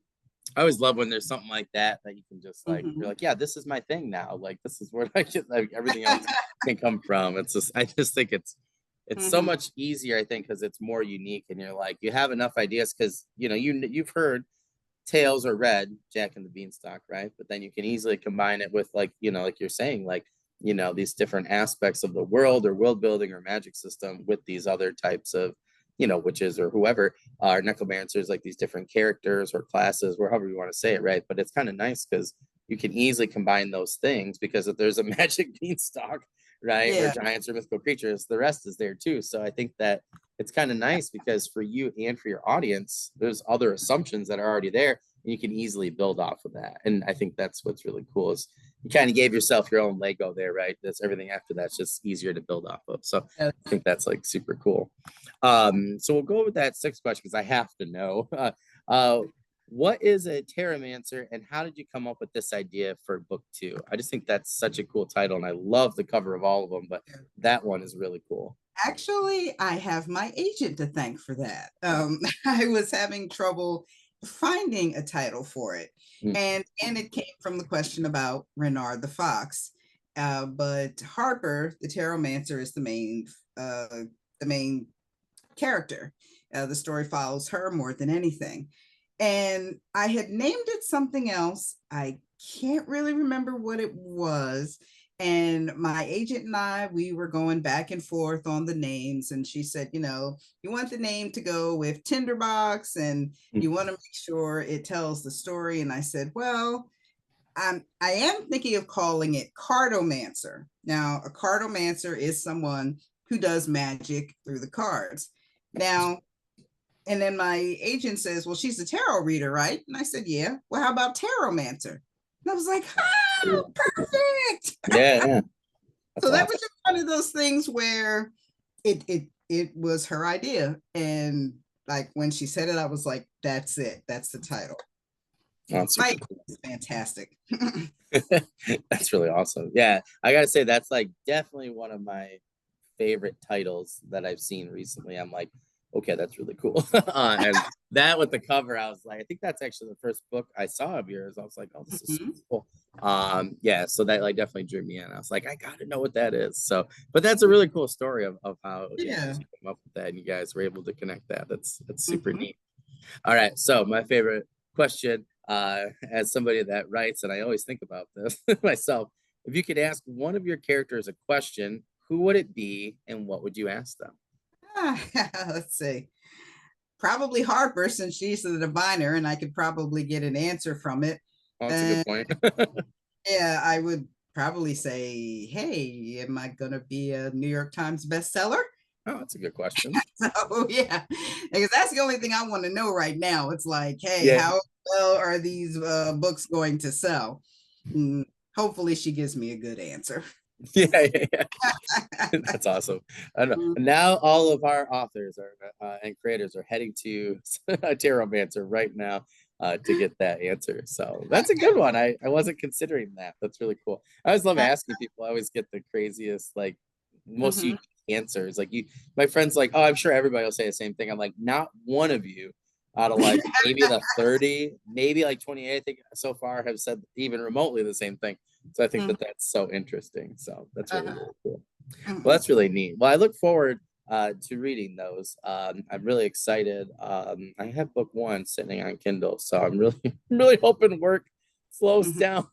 I always love when there's something like that that you can just like you're Mhm. like, yeah, this is my thing now. Like this is where I get like everything else can come from. It's just I just think it's so Mhm. much easier, I think, because it's more unique and you're like you have enough ideas because you've heard tales or read Jack and the Beanstalk, right? But then you can easily combine it with like, like you're saying, like, these different aspects of the world or world building or magic system with these other types of, witches or whoever are necromancers, like these different characters or classes, or however you want to say it, right? But it's kind of nice because you can easily combine those things because if there's a magic beanstalk, right, or Yeah. giants or mythical creatures, the rest is there too. So I think that it's kind of nice because for you and for your audience, there's other assumptions that are already there, and you can easily build off of that. And I think that's what's really cool is you kind of gave yourself your own Lego there, right? That's everything after that's just easier to build off of. So Yeah. I think that's like super cool. So we'll go with that sixth question because I have to know. Uh, what is a Terramancer and how did you come up with this idea for book two? I just think that's such a cool title and I love the cover of all of them, but that one is really cool. Actually, I have my agent to thank for that. Oh. I was having trouble finding a title for it, Mm. and it came from the question about Renard the Fox. But Harper, the Tarotmancer, is the main character. The story follows her more than anything. And I had named it something else. I can't really remember what it was. And my agent and we were going back and forth on the names. And she said, you want the name to go with Tinderbox and you want to make sure it tells the story. And I said, well, I am thinking of calling it Cardomancer. Now, a Cardomancer is someone who does magic through the cards. Now, and then my agent says, well, she's a tarot reader, right? And I said, yeah. Well, how about Tarotmancer? And I was like, oh, perfect. Yeah, yeah. That's So that was awesome. just one of those things where it was her idea. And like when she said it, I was like, that's it. That's the title. That's My super agent cool. is fantastic. That's really awesome. Yeah, I gotta say that's like definitely one of my favorite titles that I've seen recently. I'm like, okay, that's really cool. And that with the cover, I was like, I think that's actually the first book I saw of yours. I was like, oh, this is Mhm. cool. Yeah, so that like definitely drew me in. I was like, I gotta know what that is. So, but that's a really cool story of how Yeah. she came up with that and you guys were able to connect that. That's super Mhm. neat. All right, so my favorite question, as somebody that writes, and I always think about this myself, if you could ask one of your characters a question, who would it be and what would you ask them? Let's see. Probably Harper, since she's the diviner, and I could probably get an answer from it. Oh, that's a good And point. yeah, I would probably say, hey, am I going to be a New York Times bestseller? Oh, that's a good question. So, yeah, because that's the only thing I want to know right now. It's like, hey, Yeah, how well are these books going to sell? Mm, hopefully, she gives me a good answer. yeah, yeah, yeah. That's awesome. I don't know. Now all of our authors are and creators are heading to a Tarotmancer right now to get that answer. So that's a good one. I wasn't considering that. That's really cool. I always love asking people. I always get the craziest, like most Mhm. unique answers. Like my friends, like, oh, I'm sure everybody will say the same thing. I'm like, not one of you out of like maybe the 30, maybe like 28, I think so far have said even remotely the same thing. So I think Mhm. that that's so interesting. So that's really, Uh-huh. really cool. Well, Mhm. that's really neat. Well, I look forward to reading those. I'm really excited. I have book one sitting on Kindle, so I'm really, really hoping work slows Mhm. down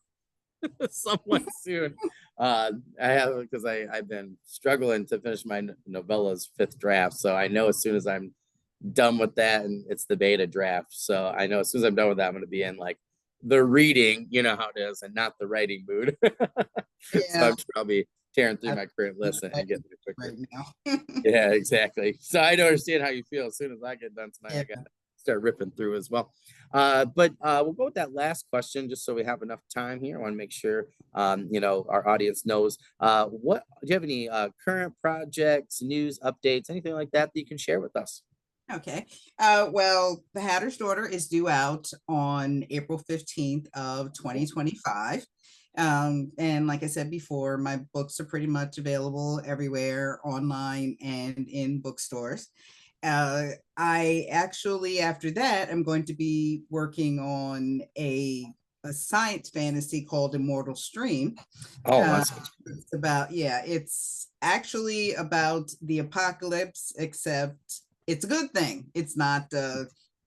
somewhat soon. I have because I've been struggling to finish my novella's fifth draft, so I know as soon as I'm done with that and it's the beta draft, so I know as soon as I'm done with that, I'm going to be in like the reading, you know how it is, and not the writing mood. So Yeah, I'm sure I'll be tearing through I'm my current list and getting there right quicker. now. Yeah, exactly. So I don't understand how you feel. As soon as I get done tonight, Yeah. I got to start ripping through as well. But we'll go with that last question just so we have enough time here. I want to make sure our audience knows. What do you have any current projects, news, updates, anything like that that you can share with us? Okay. Well, The Hatter's Daughter is due out on April 15th of 2025. And like I said before, my books are pretty much available everywhere online and in bookstores. I actually, after that, I'm going to be working on a science fantasy called Immortal Stream. Oh, Uh, awesome. it's about, yeah, it's actually about the apocalypse, except it's a good thing. It's not,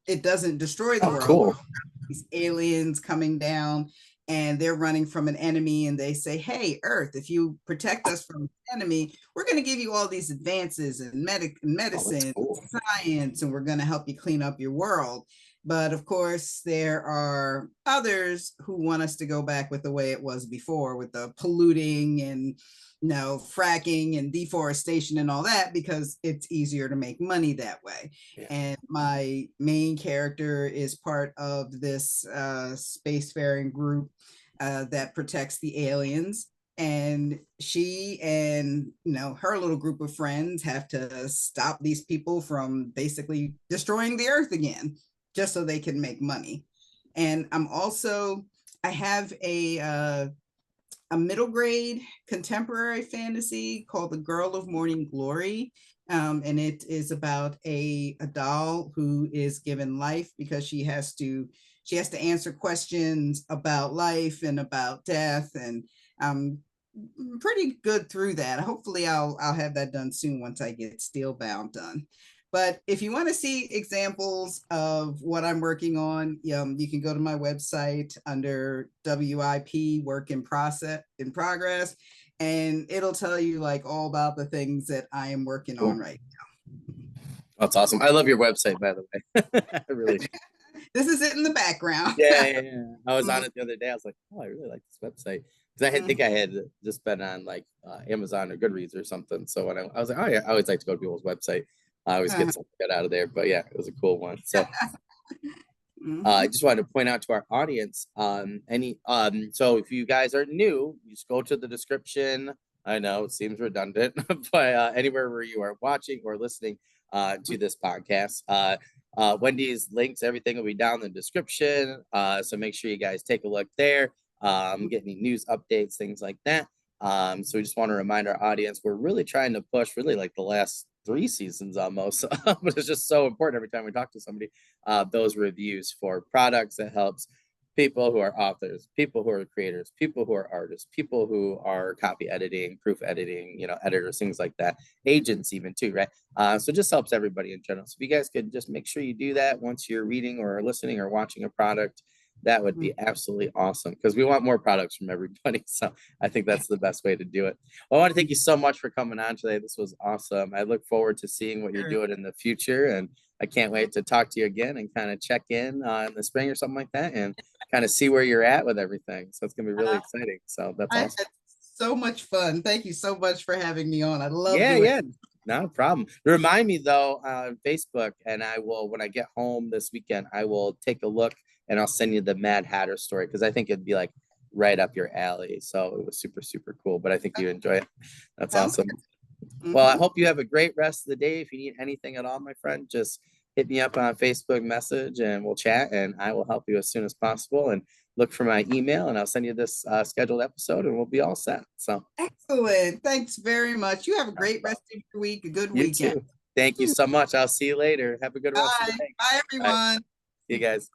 it doesn't destroy the Oh, world. cool. These aliens coming down and they're running from an enemy, and they say, hey, Earth, if you protect us from the enemy, we're going to give you all these advances in Oh, that's medicine, cool. science, and we're going to help you clean up your world. But of course, there are others who want us to go back with the way it was before, with the polluting and, fracking and deforestation and all that, because it's easier to make money that way. Yeah. And my main character is part of this spacefaring group that protects the aliens. And she and her little group of friends have to stop these people from basically destroying the earth again, just so they can make money. And I have a middle grade contemporary fantasy called The Girl of Morning Glory. And it is about a doll who is given life because she has to answer questions about life and about death. And I'm pretty good through that. Hopefully I'll have that done soon once I get Steelbound done. But if you want to see examples of what I'm working on, you can go to my website under WIP Work in Progress, and it'll tell you like all about the things that I am working on Cool. right That's awesome. I love your website, by the way. I really. now. This is it in the background. Yeah. I was on it the other day. I was like, oh, I really like this website because think I had just been on like Amazon or Goodreads or something. So when I was like, oh yeah, I always like to go to people's website. I always get something good out of there. But yeah, it was a cool one. So I just wanted to point out to our audience, so if you guys are new, you just go to the description. I know it seems redundant, but anywhere where you are watching or listening to this podcast, Wendy's links, everything will be down in the description. So make sure you guys take a look there. Get any news updates, things like that. So we just want to remind our audience, we're really trying to push really like the last 3 seasons almost, but it's just so important every time we talk to somebody, those reviews for products that helps people who are authors, people who are creators, people who are artists, people who are copy editing, proof editing, editors, things like that, agents even too, right? So it just helps everybody in general. So if you guys could just make sure you do that once you're reading or listening or watching a product, that would be absolutely awesome because we want more products from everybody. So I think that's the best way to do it. Well, I want to thank you so much for coming on today. This was awesome. I look forward to seeing what you're doing in the future, and I can't wait to talk to you again and kind of check in the spring or something like that and kind of see where you're at with everything. So it's going to be really exciting. So that's I awesome. had so much fun. Thank you so much for having me on. I love Yeah, doing yeah. Not a problem. Remind me though on Facebook, and I will, when I get home this weekend, I will take a look and I'll send you the Mad Hatter story because I think it'd be like right up your alley. So it was super, super cool. But I think you enjoy it. That's Sounds awesome. good. Well, I hope you have a great rest of the day. If you need anything at all, my friend, just hit me up on Facebook message and we'll chat and I will help you as soon as possible. And look for my email and I'll send you this scheduled episode and we'll be all set. So Excellent. Thanks very much. You have a great rest of your week, a good you weekend. too. Thank you so much. I'll see you later. Have a good rest of the Bye. day. Bye, All right. everyone. See you guys.